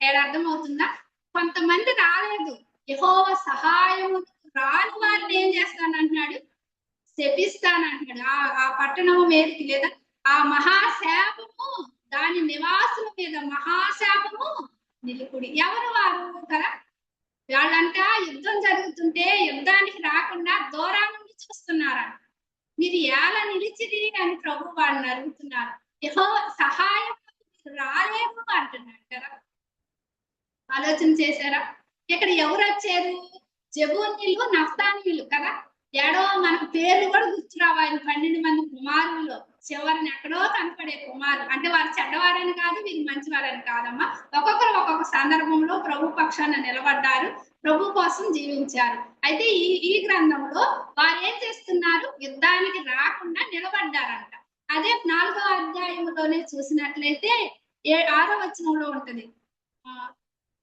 అర్థమవుతుందా? కొంతమంది రాలేదు, యెహోవా సహాయము రాని వారిని ఏం చేస్తానంటున్నాడు? శపిస్తానంటున్నాడు. ఆ పట్టణము మీదకి లేదా ఆ మహాశాపము దాని నివాసుల మీద మహాశాపము నిలుపుడి. ఎవరు వారు కదా? వాళ్ళంతా యుద్ధం జరుగుతుంటే యుద్ధానికి రాకుండా దూరం నుండి చూస్తున్నారా? మీరు ఎలా నిలిచిది అని ప్రభు వాళ్ళని అడుగుతున్నారు. యెహోవా సహాయం రాలేము అంటున్నాడు కదా. ఆలోచన చేశారా? ఇక్కడ ఎవరు వచ్చారు? జబూనీలు, నఫ్తానీయులు కదా. మనకు పేర్లు కూడా గుర్తు రావాలి. 12 మంది కుమారుల్లో చివరిని ఎక్కడో కనపడే కుమారులు. అంటే వారు చెడ్డవారని కాదు, వీరు మంచివారని కాదమ్మా. ఒక్కొక్కరు ఒక్కొక్క సందర్భంలో ప్రభు పక్షాన నిలబడ్డారు, ప్రభు కోసం జీవించారు. అయితే ఈ గ్రంథంలో వారు ఏం చేస్తున్నారు? యుద్ధానికి రాకుండా నిలబడ్డారంట. అదే 4వ అధ్యాయంలోనే చూసినట్లయితే 6వ వచనంలో ఉంటది.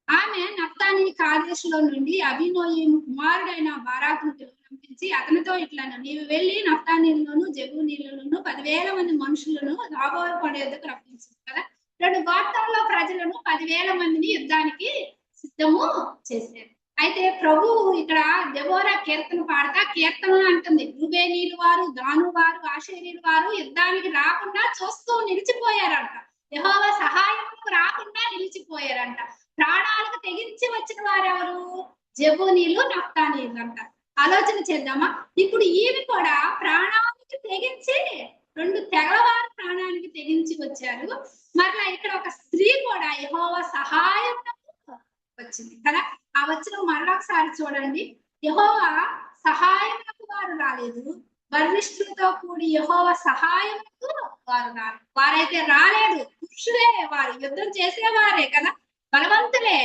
ఆమె నఫ్తాని కాదేశులో నుండి అభినోయము కుమారుడైన బారాకును పిలిపించి అతనితో ఇట్లను, నీవు వెళ్ళి నఫ్తానీలోను జెబూనీలోను 10,000 మంది మనుషులను రాబోయే పడ ఎదుకు రప్పించు కదా. 2 గోత్రాల్లో ప్రజలను 10,000 మందిని యుద్ధానికి సిద్ధము చేశారు. అయితే ప్రభువు ఇక్కడ దెబోరా కీర్తన పాడతా కీర్తన అంటుంది, రూబేనీలు వారు, దాను వారు, ఆషేరీలు వారు యుద్ధానికి రాకుండా చూస్తూ నిలిచిపోయారంట. యెహోవా సహాయముకు రాకుండా నిలిచిపోయారంట. ప్రాణాలకు తెగించి వచ్చిన వారెవరు? జెబూనీలు, నఫ్తానీలు అంట. ఆలోచన చేద్దామా. ఇప్పుడు ఈమె కూడా ప్రాణానికి తెగించి 2 తెగల వారు ప్రాణానికి తెగించి వచ్చారు. మరలా ఇక్కడ ఒక స్త్రీ కూడా యెహోవా సహాయం వచ్చింది కదా. ఆ వచ్చిన మరొకసారి చూడండి. యెహోవా సహాయములకు వారు రాలేదు, బలిష్ఠులతో కూడి యెహోవా సహాయములకు వారు రాలేదు. వారైతే రాలేదు, పురుషులే వారు, యుద్ధం చేసేవారే కదా, బలవంతులే.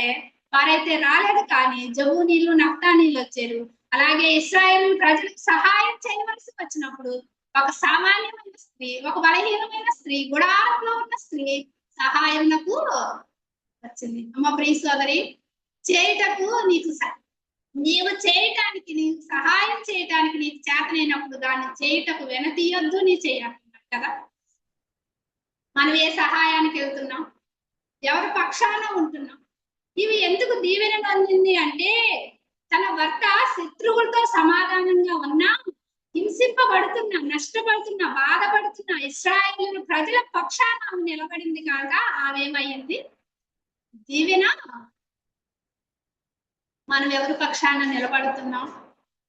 వారైతే రాలేదు, కానీ జబూనీలు, నఫ్తానీలు వచ్చారు. అలాగే ఇశ్రాయేలు ప్రజలకు సహాయం చేయవలసి వచ్చినప్పుడు ఒక సామాన్యమైన స్త్రీ, ఒక బలహీనమైన స్త్రీ, గుడారంలో ఉన్న స్త్రీ సహాయంకు వచ్చింది. అమ్మ ప్రియ సోదరి, చేయటకు నీవు చేయటానికి, నీకు సహాయం చేయటానికి నీకు చేతనైనప్పుడు దాన్ని చేయటకు వెనతీయొద్దు, నీ చేయాలన్నారు కదా. మనం ఏ సహాయానికి వెళ్తున్నాం? ఎవరి పక్షాన ఉంటున్నాం? ఇవి ఎందుకు దీవెన పొందింది అంటే, తన భర్త శత్రువులతో సమాధానంగా ఉన్నా, హింసింపబడుతున్నా, నష్టపడుతున్నా, బాధపడుతున్నా ఇశ్రాయేలు ప్రజల పక్షాన ఆమె నిలబడింది కాక ఆమె ఏమయ్యింది? దీవెన. మనం ఎవరి పక్షాన నిలబడుతున్నాం,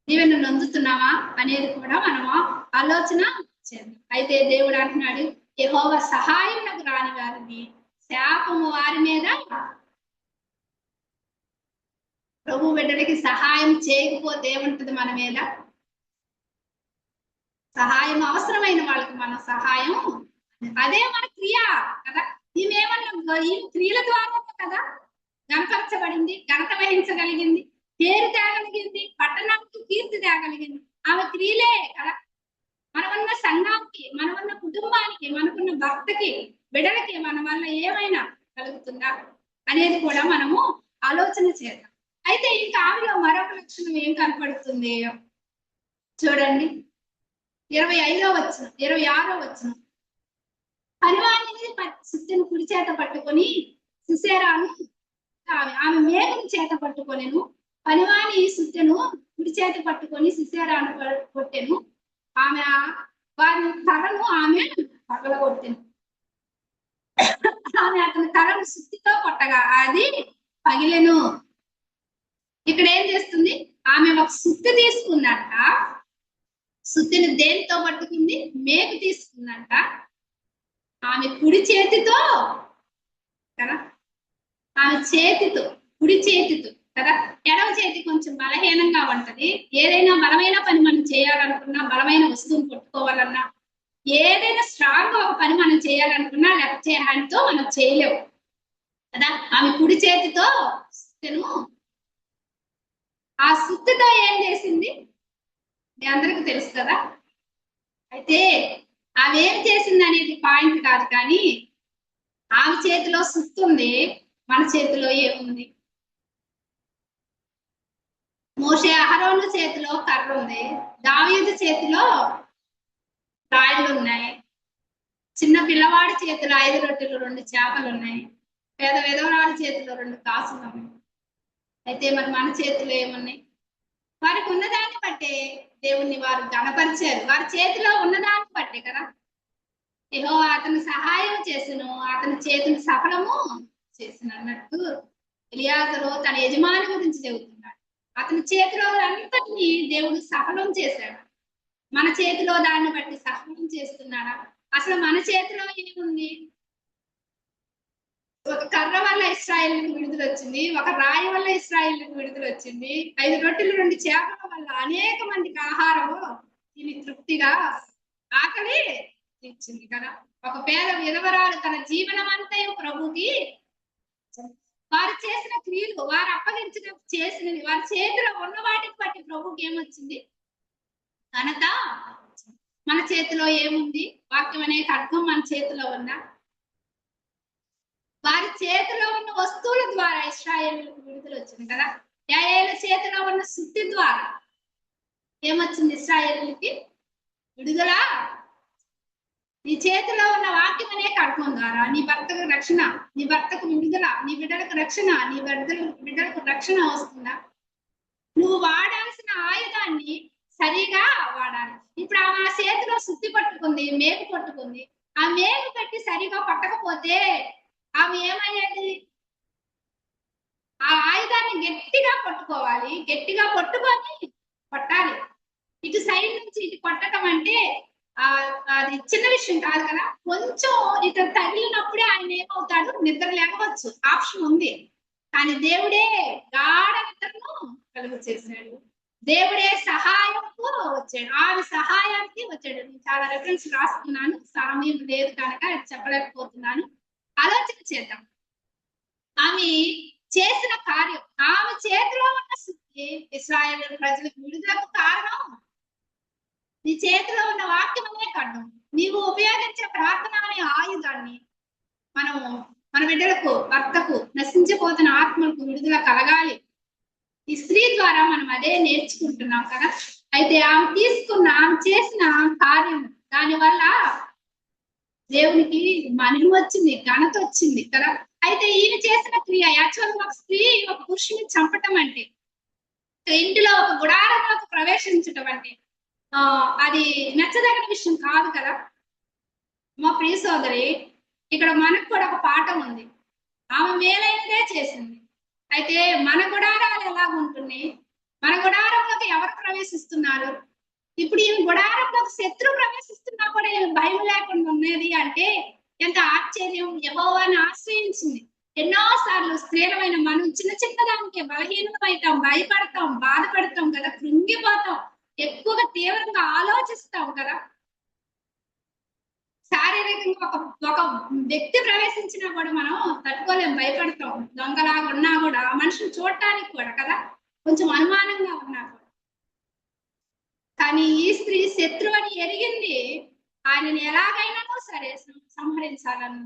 దీవెన నొందుతున్నావా అనేది కూడా మనము ఆలోచన చేద్దాం. అయితే దేవుడు అంటున్నాడు, యెహోవా సహాయమునకు రాని వారిని శాపము వారి మీద. ప్రభు బిడ్డలకి సహాయం చేయకపోతే ఏముంటది మన మీద? సహాయం అవసరమైన వాళ్ళకి మనం సహాయం, అదే మన క్రియ కదా. ఈమెమన్నా ఈ క్రియల ద్వారా కదా గణపరచబడింది, ఘనత వహించగలిగింది, పేరు తేగలిగింది, పట్టణానికి కీర్తి తేగలిగింది. ఆమె క్రియలే కదా మనమున్న సంఘానికి, మనమున్న కుటుంబానికి, మనకున్న భర్తకి, బిడ్డలకి మన వల్ల ఏమైనా కలుగుతుందా అనేది కూడా మనము ఆలోచన చేద్దాం. అయితే ఇంకా ఆమెలో మరొక లక్షణం ఏం కనపడుతుంది చూడండి. 25వ వచనం, 26వ వచనం. పనివాణిని సుత్తెను కుడి చేత పట్టుకొని సిసేరాను ఆమె మేకను చేత పట్టుకొనెను. పనివాణి సుత్తెను కుడి చేత పట్టుకొని సిసేరాను కొట్టెను. ఆమె వారి తలను ఆమె పగలగొట్టెను. ఆమె అతని తలను సుత్తితో కొట్టగా అది పగిలెను. ఇక్కడ ఏం చేస్తుంది? ఆమె ఒక సుత్తి తీసుకుందంట. సుత్తిని దేనితో పట్టుకుంది? మేకు తీసుకుందంట. ఆమె కుడి చేతితో కదా, ఆమె చేతితో, కుడి చేతితో కదా. ఎడవ చేతి కొంచెం బలహీనంగా ఉంటది. ఏదైనా బలమైన పని మనం చేయాలనుకున్నా, బలమైన వస్తువును పట్టుకోవాలన్నా, ఏదైనా స్ట్రాంగ్ గా ఒక పని మనం చేయాలనుకున్నా లెఫ్ట్ హ్యాండ్ తో మనం చేయలేము కదా. ఆమె కుడి చేతితో సుత్తెను, ఆ సుత్తితో ఏం చేసింది మీ అందరికి తెలుసు కదా. అయితే ఆమె ఏం చేసింది అనేది పాయింట్ కాదు, కానీ ఆమె చేతిలో సుత్తి ఉంది, మన చేతిలో ఏముంది? మోషే అహరోను చేతిలో కర్ర ఉంది, దావీదు చేతిలో రాయలు ఉన్నాయి, చిన్న పిల్లవాడి చేతిలో 5 రొట్టెలు 2 చేపలు ఉన్నాయి, పేద విధవరాడి చేతిలో 2 కాసులు ఉన్నాయి. అయితే మరి మన చేతిలో ఏమున్నాయి? వారికి ఉన్నదాన్ని బట్టే దేవుణ్ణి వారు గణపరిచారు. వారి చేతిలో ఉన్నదాన్ని బట్టే కదా యెహోవా అతను సహాయం చేసిను, అతని చేతిని సఫలము చేసిన అన్నట్టు ఎలియాజరు తన యజమాని గురించి చెబుతున్నాడు. అతని చేతిలో అంతటిని దేవుడు సఫలం చేశాడు. మన చేతిలో దాన్ని బట్టి సఫలం చేస్తున్నాడా? అసలు మన చేతిలో ఏముంది? ఒక కర్ర వల్ల ఇశ్రాయేలుకు విడుదల వచ్చింది, ఒక రాయి వల్ల ఇశ్రాయేలుకు విడుదల వచ్చింది, 5 రొట్టెలు 2 చేపల వల్ల అనేక మందికి ఆహారము తిని తృప్తిగా ఆకలి ఇచ్చింది కదా. ఒక పేద విధవరాలు తన జీవనం అంతయు ప్రభుకి వారు చేసిన క్రియలు, వారు అప్పగించిన చేసినవి, వారి చేతిలో ఉన్న వాటిని బట్టి ప్రభుకి ఏమొచ్చింది? ఘనత. మన చేతిలో ఏముంది? వాక్యం అనే ఖడ్గం మన చేతిలో ఉందా? వారి చేతిలో ఉన్న వస్తువుల ద్వారా ఇశ్రాయేలుకు విడుదల వచ్చింది కదా. యాయేలు చేతిలో ఉన్న శుద్ధి ద్వారా ఏమొచ్చింది? ఇశ్రాయేలుకి విడుదల. నీ చేతిలో ఉన్న వాక్యం అనే ఖడ్గం ద్వారా నీ భర్తకు రక్షణ, నీ భర్తకు విడుదల, నీ బిడ్డలకు రక్షణ, నీ బిడ్డలకు రక్షణ వస్తుందా? నువ్వు వాడాల్సిన ఆయుధాన్ని సరిగా వాడాలి. ఇప్పుడు ఆమె ఆ చేతిలో శుద్ధి పట్టుకుంది, మేకు పట్టుకుంది. ఆ మేకు పెట్టి సరిగా పట్టకపోతే ఆమె ఏమయ్యేది? ఆ ఆయుధాన్ని గట్టిగా పట్టుకోవాలి, గట్టిగా పట్టుకొని పట్టాలి. ఇటు సైడ్ నుంచి ఇటు పట్టడం అంటే అది చిన్న విషయం కాదు కదా. కొంచెం ఇటు తగిలినప్పుడే ఆయన ఏమవుతాడు? నిద్ర లేకపోవచ్చు, ఆప్షన్ ఉంది. కానీ దేవుడే గాఢ నిద్రను కలుగు చేశాడు. దేవుడే సహాయంకు వచ్చాడు, ఆమె సహాయానికి వచ్చాడు. నేను చాలా రెఫరెన్స్ రాస్తున్నాను, సమయం లేదు కనుక చెప్పలేకపోతున్నాను. ఆలోచన చేద్దాం. ఆమె చేసిన కార్యం, ఆమె చేతిలో ఉన్న శుద్ధి ఇశ్రాయేలు ప్రజలకు విడుదలకు కారణం. నీ చేతిలో ఉన్న వాక్యం అనే ఖడ్గం, నీవు ఉపయోగించే ప్రార్థన అనే ఆయుధాన్ని మన బిడ్డలకు, భర్తకు, నశించిపోతున్న ఆత్మలకు విడుదల కలగాలి. ఈ స్త్రీ ద్వారా మనం అదే నేర్చుకుంటున్నాం కదా. అయితే ఆమె చేసిన కార్యం, దానివల్ల దేవునికి మహిమ వచ్చింది, ఘనత వచ్చింది కదా. అయితే ఈయన చేసిన క్రియ, యాక్చువల్గా ఒక స్త్రీ ఒక పురుషుని చంపటం అంటే, ఇంటిలో ఒక గుడారంలోకి ప్రవేశించటం అంటే అది నచ్చదగిన విషయం కాదు కదా. మా ప్రియ సోదరి, ఇక్కడ మనకు కూడా ఒక పాఠం ఉంది. ఆమె మేలైనదే చేసింది. అయితే మన గుడారాలు ఎలాగుంటున్నాయి? మన గుడారంలోకి ఎవరు ప్రవేశిస్తున్నారు? ఇప్పుడు ఈ గుడారంలోకి శత్రువు ప్రవేశిస్తున్నా కూడా భయం లేకుండా ఉన్నది అంటే ఎంత ఆశ్చర్యం! యెహోవాను ఆశ్రయించింది. ఎన్నోసార్లు స్త్రీలమైన మనం చిన్న దానికి బలహీనమైతాం, భయపడతాం, బాధపడతాం కదా, కృంగిపోతాం, ఎక్కువగా తీవ్రంగా ఆలోచిస్తాం కదా. శారీరకంగా ఒక వ్యక్తి ప్రవేశించినా కూడా మనం తట్టుకోలేం, భయపడతాం. దొంగలాగా ఉన్నా కూడా, మనిషిని చూడటానికి కూడా కదా కొంచెం అనుమానంగా ఉన్నా కూడా. కానీ ఈ స్త్రీ శత్రువు అని ఎరిగింది, ఆయనని ఎలాగైనా సరే సంహరించాలను.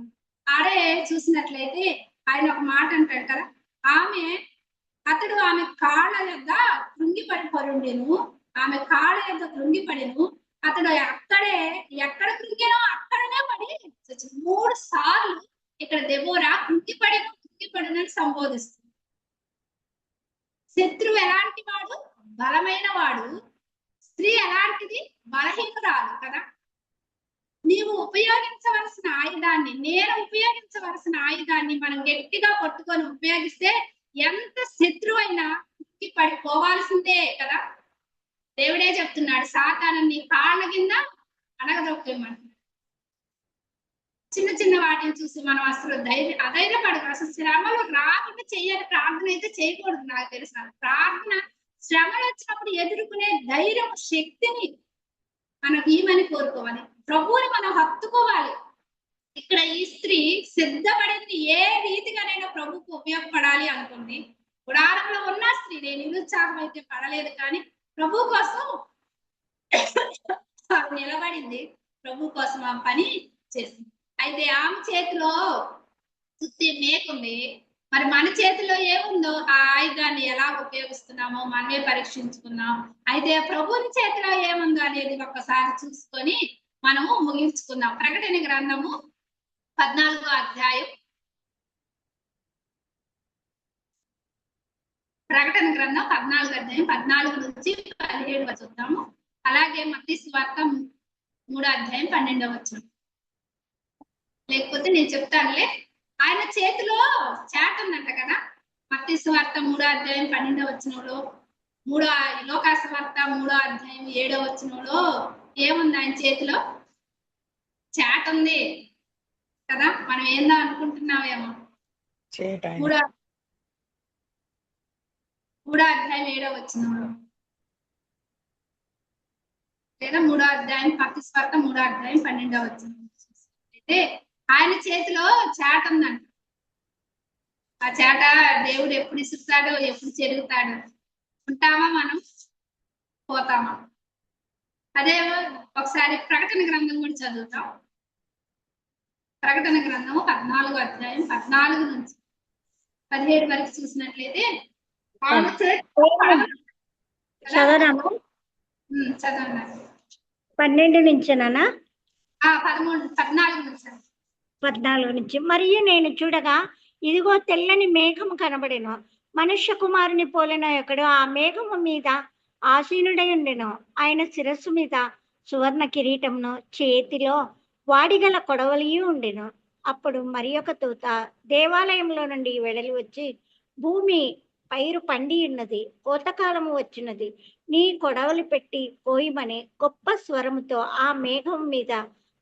ఆడే చూసినట్లయితే ఆయన ఒక మాట అంటాడు కదా, అతడు ఆమె కాళ్ళ యొద్ద కృంగిపడిను, ఆమె కాళ్ళ యొద్ద కృంగిపడిను, అతడు ఎక్కడ కృంగినో అక్కడనే పడి 3 సార్లు ఇక్కడ దెబోరా కృంగిపడినని సంబోధిస్తుంది. శత్రువు ఎలాంటి వాడు? బలమైన వాడు. స్త్రీ ఎలాంటిది? బలహీనురాలు కదా. నీవు ఉపయోగించవలసిన ఆయుధాన్ని, నేను ఉపయోగించవలసిన ఆయుధాన్ని మనం గట్టిగా పట్టుకొని ఉపయోగిస్తే ఎంత శత్రువైనా పడిపోవాల్సిందే కదా. దేవుడే చెప్తున్నాడు, సాతాను నీ కాళ్ళ కింద అడగదొక్కమంటున్నాడు. చిన్న వాటిని చూసి మనం అసలు అధైర్యపడదు. అసలు శ్రమలు రాకుండా చెయ్యాలి, ప్రార్థన అయితే చేయకూడదు. నాకు తెలుసు, ప్రార్థన శ్రమలు వచ్చినప్పుడు ఎదుర్కొనే ధైర్యం, శక్తిని మనకు ఈమని కోరుకోవాలి. ప్రభువుని మనం హత్తుకోవాలి. ఇక్కడ ఈ స్త్రీ సిద్ధపడింది ఏ రీతిగానైనా ప్రభుకు ఉపయోగపడాలి అనుకుంది. గుడారంలో ఉన్న స్త్రీ, నేను నిరుత్సాహం అయితే పడలేదు, కానీ ప్రభు కోసం నిలబడింది, ప్రభు కోసం ఆ పని చేసింది. అయితే ఆమె చేతిలో సుత్తి మేకుంది. మరి మన చేతిలో ఏముందో ఆ ఆయుధాన్ని ఎలా ఉపయోగిస్తున్నామో మనమే పరీక్షించుకున్నాం. అయితే ప్రభుని చేతిలో ఏముందో అనేది ఒక్కసారి చూసుకొని మనము ముగించుకుందాం. ప్రకటన గ్రంథము 14వ అధ్యాయం, ప్రకటన గ్రంథం 14వ అధ్యాయం 14 నుంచి 17 వరకు చూద్దాము. అలాగే మత్తయి సువార్త 3వ అధ్యాయం 12వ వచనం. లేకపోతే నేను చెప్తానులే. ఆయన చేతిలో చాట ఉందంట కదా. మత్తయి సువార్త 3వ అధ్యాయం 12వ వచనంలో, లోకాసు వార్త 3వ అధ్యాయం 7వ వచనంలో ఏముంది? ఆయన చేతిలో చాట ఉంది కదా. మనం ఏందో అనుకుంటున్నామేమో. 3వ అధ్యాయం 7వ వచనంలో లేదా 3వ అధ్యాయం భక్తి స్వార్థ 3వ అధ్యాయం 12వ వచనం అయితే ఆయన చేతిలో చేట ఉందంట. ఆ చేట దేవుడు ఎప్పుడు ఇసురుతాడో ఎప్పుడు చెరుగుతాడో, ఉంటామా మనం పోతామా. అదే ఒకసారి ప్రకటన గ్రంథం కూడా చదువుతాం. ప్రకటన గ్రంథము 14వ అధ్యాయం 14 నుంచి 17 వరకు చూసినట్లయితే ఆయన చదవరాము చదవండి. 12 నుంచేనా? 14 నుంచి 14 నుంచి. మరియు నేను చూడగా ఇదిగో తెల్లని మేఘము కనబడెను, మనుష్య కుమారుని పోలిన ఒకడు ఆ మేఘము మీద ఆసీనుడై ఉండెను. ఆయన శిరస్సు మీద సువర్ణ కిరీటమును, చేతిలో వాడిగల కొడవలియు ఉండెను. అప్పుడు మరి ఒక దూత దేవాలయంలో నుండి వెడలి వచ్చి, భూమి పైరు పండి ఉన్నది, కోతకాలము వచ్చినది, నీ కొడవలి పెట్టి కోయమని గొప్ప స్వరముతో ఆ మేఘం మీద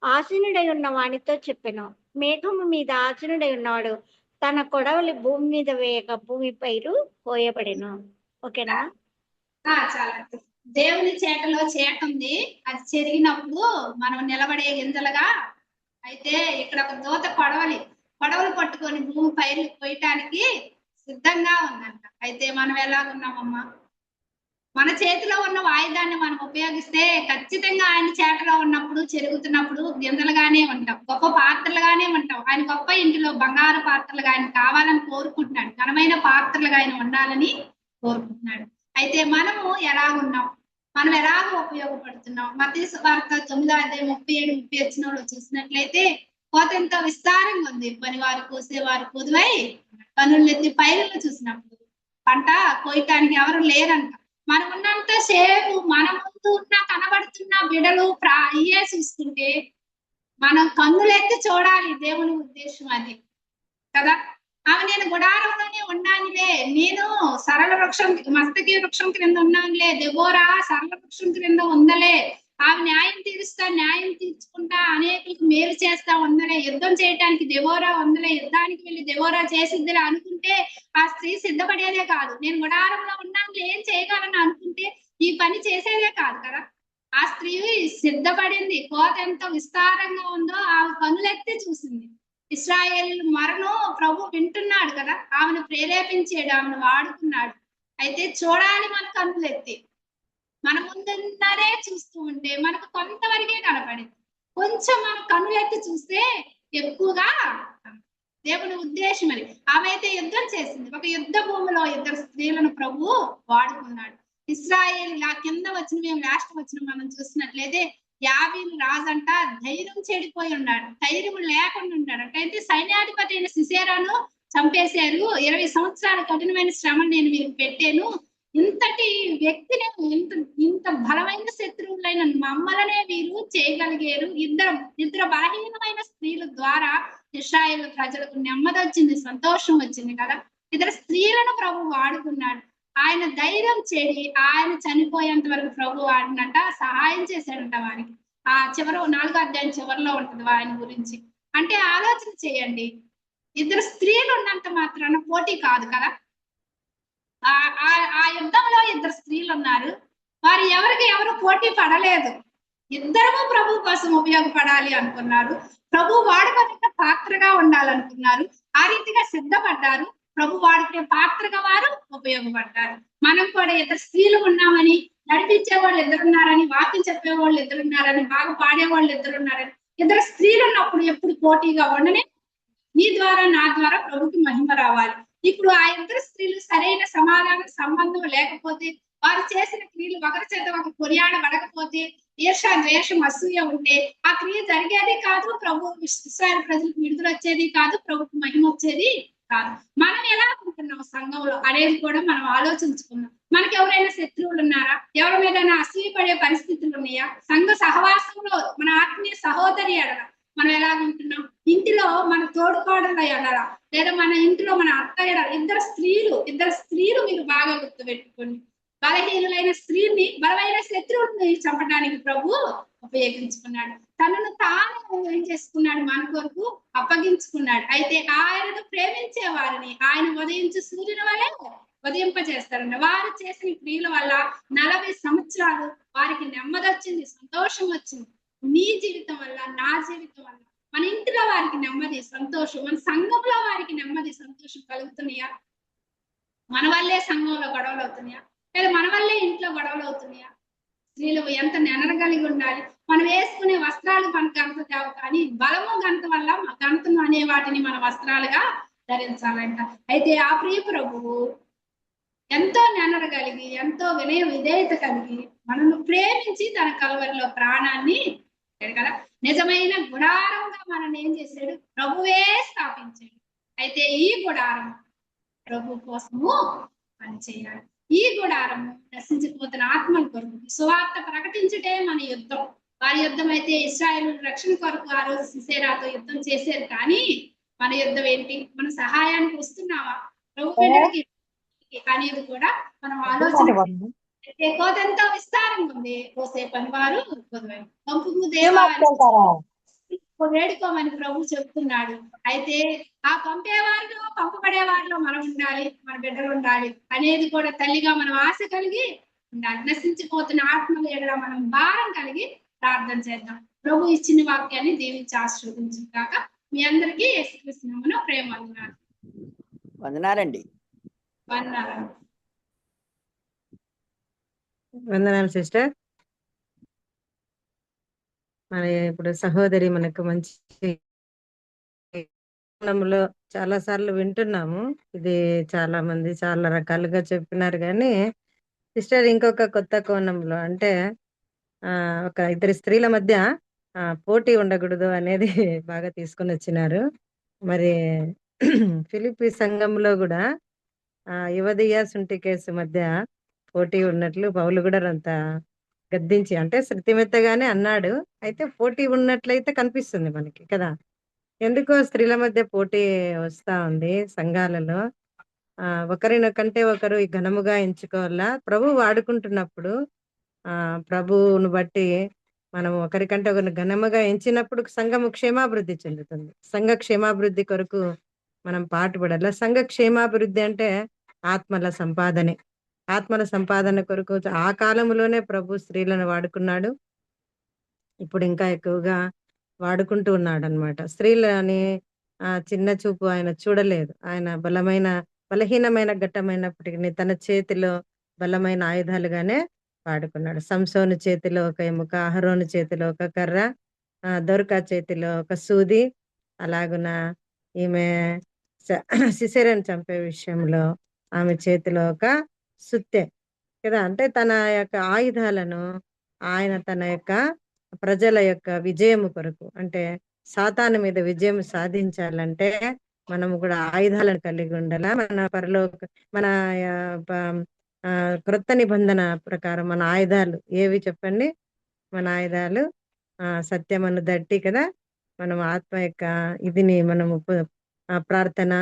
ఆసీనుడై ఉన్న వానితో చెప్పెను. మేఘము మీద ఆసీనుడై ఉన్నవాడు తన కొడవలి భూమి మీద వేయక భూమి పైరు కోయబడెను. ఓకేనా? చాలా. దేవుని చేటలో చేట ఉంది, అది చెరిగినప్పుడు మనం నిలబడే గింజలుగా. అయితే ఇక్కడ ఒక దూత కొడవలు పట్టుకొని భూమి పైరు కోయటానికి సిద్ధంగా ఉందంట. అయితే మనం ఎలా ఉన్నామమ్మా? మన చేతిలో ఉన్న వాయిదాన్ని మనం ఉపయోగిస్తే ఖచ్చితంగా ఆయన చేటలో ఉన్నప్పుడు చెరుగుతున్నప్పుడు గింజలుగానే ఉంటాం, గొప్ప పాత్రలుగానే ఉంటాం. ఆయన గొప్ప ఇంటిలో బంగారు పాత్రలుగా ఆయన కావాలని కోరుకుంటున్నాడు, ఘనమైన పాత్రలుగా ఆయన ఉండాలని కోరుకుంటున్నాడు. అయితే మనము ఎలా ఉన్నాం, మనం ఎలాగ ఉపయోగపడుతున్నాం? మత్తయి సువార్త 9వ అధ్యాయం 37, 30 వచనంలో చూసినట్లయితే కోత ఎంతో విస్తారంగా ఉంది, పనివారు కోసేవారు కొదువై కనులు ఎత్తి పైరులను చూసినప్పుడు పంట కోయటానికి ఎవరు లేరంట. మనం ఉన్నంత సేపు మన ముందు ఉన్న కనబడుతున్న బిడలు ఇయే చూస్తుంటే మనం కన్నులెత్తి చూడాలి. దేవుని ఉద్దేశం అది కదా. ఆమె నేను గుడారంలోనే ఉన్నానులే, నేను సరళ వృక్షం మస్తకి వృక్షం క్రింద ఉన్నానులే, దెబోరా సరళ వృక్షం క్రింద ఉందలే, ఆమె న్యాయం తీర్చుకుంటా అనేకులకు మేలు చేస్తా ఉందలే, యుద్ధం చేయటానికి దెబోరా ఉందలే, యుద్ధానికి వెళ్ళి దెబోరా చేసిద్దిలే అనుకుంటే ఆ స్త్రీ సిద్ధపడేదే కాదు. నేను గుడారంలో ఉన్నాను ఏం చేయగలను అనుకుంటే ఈ పని చేసేదే కాదు కదా. ఆ స్త్రీ సిద్ధపడింది. కోత ఎంత విస్తారంగా ఉందో ఆమె కనులెత్తి చూసింది. ఇశ్రాయేల్ మరణం ప్రభు వింటున్నాడు కదా, ఆమెను ప్రేరేపించాడు, ఆమెను వాడుకున్నాడు. అయితే చూడాలి మన కన్నులెత్తి. మన ముందున్నదే చూస్తూ ఉంటే మనకు కొంతవరకే కనపడింది. కొంచెం మన కన్నులెత్తి చూస్తే ఎక్కువగా దేవుని ఉద్దేశం అని. ఆమె అయితే యుద్ధం చేసింది. ఒక యుద్ధ భూమిలో 2 స్త్రీలను ప్రభు వాడుకున్నాడు. ఇశ్రాయేల్ కింద వచ్చిన మేము లాస్ట్ వచ్చిన మనం చూసినట్లయితే యాబీను రాజంట ధైర్యం చెడిపోయి ఉన్నాడు, ధైర్యం లేకుండా ఉన్నాడు. అయితే సైన్యాధిపతి అయిన సిసేరాను చంపేశారు. 20 సంవత్సరాల కఠినమైన శ్రమను నేను మీకు పెట్టాను. ఇంతటి వ్యక్తిని ఇంత బలమైన శత్రువులైన మమ్మలనే వీరు చేయగలిగారు. ఇద్దరు బలహీనమైన స్త్రీల ద్వారా ఇశ్రాయేల్ ప్రజలకు నెమ్మది వచ్చింది, సంతోషం వచ్చింది కదా. 2 స్త్రీలను ప్రభు వాడుకున్నాడు. ఆయన ధైర్యం చెడి ఆయన చనిపోయేంత వరకు ప్రభు వాడినట్ట, సహాయం చేశాడంట వారికి. ఆ 4వ అధ్యాయం చివరిలో ఉంటుంది ఆయన గురించి. అంటే ఆలోచన చేయండి, 2 స్త్రీలు ఉన్నంత మాత్రాన పోటీ కాదు కదా. ఆ యుద్ధంలో 2 స్త్రీలు ఉన్నారు, వారు ఎవరు పోటీ పడలేదు. ఇద్దరము ప్రభు కోసం ఉపయోగపడాలి అనుకున్నారు, ప్రభు వాడుకునే పాత్రగా ఉండాలనుకున్నారు, ఆ రీతిగా సిద్ధపడ్డారు. ప్రభు వాడుకునే పాత్రగా వారు ఉపయోగపడ్డారు. మనం కూడా 2 స్త్రీలు ఉన్నామని, నడిపించే వాళ్ళు 2 ఉన్నారని, వాక్యం చెప్పే వాళ్ళు 2 ఉన్నారని, బాగా పాడే వాళ్ళు 2 ఉన్నారని, 2 స్త్రీలు ఉన్నప్పుడు ఎప్పుడు పోటీగా ఉండని, నీ ద్వారా నా ద్వారా ప్రభుకి మహిమ రావాలి. ఇప్పుడు ఆ 2 స్త్రీలు సరైన సమాధాన సంబంధం లేకపోతే, వారు చేసిన క్రియలు ఒకరి చేత ఒక కొనియాడబడకపోతే, ఈర్ష ద్వేషం అసూయ ఉంటే ఆ క్రియ జరిగేది కాదు, ప్రభు ఇశ్రాయేలు ప్రజలకు విడుదల వచ్చేది కాదు, ప్రభుకి మహిమ వచ్చేది కాదు. మనం ఎలా ఉంటున్నాం సంఘంలో అనేది కూడా మనం ఆలోచించుకున్నాం. మనకి ఎవరైనా శత్రువులు ఉన్నారా? ఎవరి మీదైనా అసూయపడే పరిస్థితులు ఉన్నాయా? సంఘ సహవాసంలో మన ఆత్మీయ సహోదరి ఎడల మనం ఎలా ఉంటున్నాం? ఇంటిలో మన తోడుకోడల ఎడల, లేదా మన ఇంటిలో మన అత్త ఎడల, 2 స్త్రీలు మీరు బాగా గుర్తుపెట్టుకోండి. బలహీనులైన స్త్రీని బలమైన శత్రువుని చంపడానికి ప్రభు ఉపయోగించుకున్నాడు. తనను తాను ఏం చేసుకున్నాడు? మన కొరకు అప్పగించుకున్నాడు. అయితే ఆయనను ప్రేమించే వారిని ఆయన ఉదయించు సూర్యుని వలె ఉదయింపజేస్తారంట. వారు చేసిన క్రియల వల్ల 40 సంవత్సరాలు వారికి నెమ్మది వచ్చింది, సంతోషం వచ్చింది. నీ జీవితం వల్ల, నా జీవితం వల్ల, మన ఇంటిలో వారికి నెమ్మది సంతోషం, మన సంఘంలో వారికి నెమ్మది సంతోషం కలుగుతున్నాయా? మన వల్లే సంఘంలో గొడవలు అవుతున్నాయా? లేదా మన వల్లే ఇంట్లో గొడవలు అవుతున్నాయా? స్త్రీలు ఎంత నెనరగలిగి ఉండాలి. మనం వేసుకునే వస్త్రాలు మన ఘనత కావు, కానీ బలము ఘనత వల్ల ఘనతను అనే వాటిని మన వస్త్రాలుగా ధరించాలంట. అయితే ఆ ప్రియ ప్రభువు ఎంతో నెనరగలిగి, ఎంతో వినయ విధేయత కలిగి, మనను ప్రేమించి తన కలవరిలో ప్రాణాన్ని కదా నిజమైన గుడారంగా మనల్ని ఏం చేశాడు? ప్రభువే స్థాపించాడు. అయితే ఈ గుడారం ప్రభు కోసము పనిచేయాలి. ఈ గుడారం నశించిపోతున్న ఆత్మల కొరకు సువార్త ప్రకటించుటే మన యుద్ధం. వారి యుద్ధం అయితే ఇశ్రాయేలు రక్షణ కొరకు ఆ రోజు సిసేరాతో యుద్ధం చేశారు, కానీ మన యుద్ధం ఏంటి? మన సహాయానికి వస్తున్నావా? ప్రభు బిడ్డలకి అనేది కూడా మనం ఆలోచన. కోతంతో విస్తారంగా ఉంది, కోసే పనివారు పంపుకు వేడుకోమని ప్రభు చెప్తున్నాడు. అయితే ఆ పంపేవారిలో, పంపబడే వారిలో మనం ఉండాలి, మన బిడ్డలు ఉండాలి అనేది కూడా తల్లిగా మనం ఆశ కలిగి ఉండాలి. నశించిపోతున్న ఆత్మల ఎడల మనం భారం కలిగి ప్రార్థన చేద్దాం. ప్రభు ఇచ్చిన వాక్యాన్ని దీవించి ఆశీర్వదించుగాక. మీ అందరికీ యేసుక్రీస్తు నామమున ప్రేమ వందనాలు. వందనాలండి. వందనాలు. వందనాలు సిస్టర్. మన ఇప్పుడు సహోదరి మనకు మంచి కోణంలో చాలా సార్లు వింటున్నాము. ఇది చాలా మంది చాలా రకాలుగా చెప్పినారు, కానీ సిస్టర్ ఇంకొక కొత్త కోణంలో అంటే ఒక ఇద్దరి స్త్రీల మధ్య పోటీ ఉండకూడదు అనేది బాగా తీసుకొని వచ్చినారు. మరి ఫిలిప్పి సంఘంలో కూడా యువదియ సుంటికేసు మధ్య పోటీ ఉన్నట్లు పౌలు కూడా అంత గద్దించి, అంటే శృతిమెత్తగానే అన్నాడు. అయితే పోటీ ఉన్నట్లయితే కనిపిస్తుంది మనకి కదా. ఎందుకో స్త్రీల మధ్య పోటీ వస్తా ఉంది సంఘాలలో. ఒకరినకంటే ఒకరు ఘనముగా ఎంచుకోవాలా. ప్రభు వాడుకుంటున్నప్పుడు ప్రభువును బట్టి మనం ఒకరికంటే ఒకరిని ఘనముగా ఎంచినప్పుడు సంఘము క్షేమాభివృద్ధి చెందుతుంది. సంఘ క్షేమాభివృద్ధి కొరకు మనం పాటుపడాలి. సంఘ క్షేమాభివృద్ధి అంటే ఆత్మల సంపాదనే. ఆత్మల సంపాదన కొరకు ఆ కాలంలోనే ప్రభు స్త్రీలను వాడుకున్నాడు, ఇప్పుడు ఇంకా ఎక్కువగా వాడుకుంటూ ఉన్నాడు అనమాట. స్త్రీలని చిన్న చూపు ఆయన చూడలేదు. ఆయన బలహీనమైన ఘట్టమైనప్పటికీ తన చేతిలో బలమైన ఆయుధాలుగానే వాడుకున్నాడు. సంసోను చేతిలో ఒక ఎముక, అహరోను చేతిలో ఒక కర్ర, దొరకా చేతిలో ఒక సూది, అలాగున ఈమె సిసెరను చంపే విషయంలో ఆమె చేతిలో ఒక సుత్తె కదా. అంటే తన యొక్క ఆయుధాలను ఆయన తన యొక్క ప్రజల యొక్క విజయము కొరకు, అంటే సాతాను మీద విజయం సాధించాలంటే మనము కూడా ఆయుధాలను కలిగి ఉండాలా. మన క్రొత్త నిబంధన ప్రకారం మన ఆయుధాలు ఏవి చెప్పండి? మన ఆయుధాలు సత్యమను దట్టి కదా. మనం ఆత్మ యొక్క ఇదిని మనము ప్రార్థన,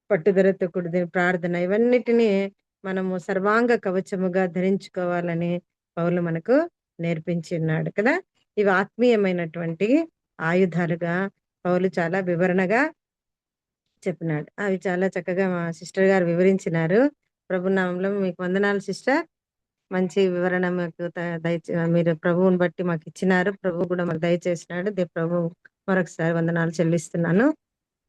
పట్టుదలతో కూడిన ప్రార్థన, ఇవన్నిటిని మనము సర్వాంగ కవచముగా ధరించుకోవాలని పౌలు మనకు నేర్పించి ఉన్నాడు కదా. ఇవి ఆత్మీయమైనటువంటి ఆయుధాలుగా పౌలు చాలా వివరణగా చెప్పినాడు. అవి చాలా చక్కగా మా సిస్టర్ గారు వివరించినారు. ప్రభునామంలో మీకు వందనాలు సిస్టర్. మంచి వివరణ మాకు మీరు ప్రభువుని బట్టి మాకు ఇచ్చినారు. ప్రభు కూడా మాకు దయచేసినాడు. ప్రభు మరొకసారి వందనాలు చెల్లిస్తున్నాను.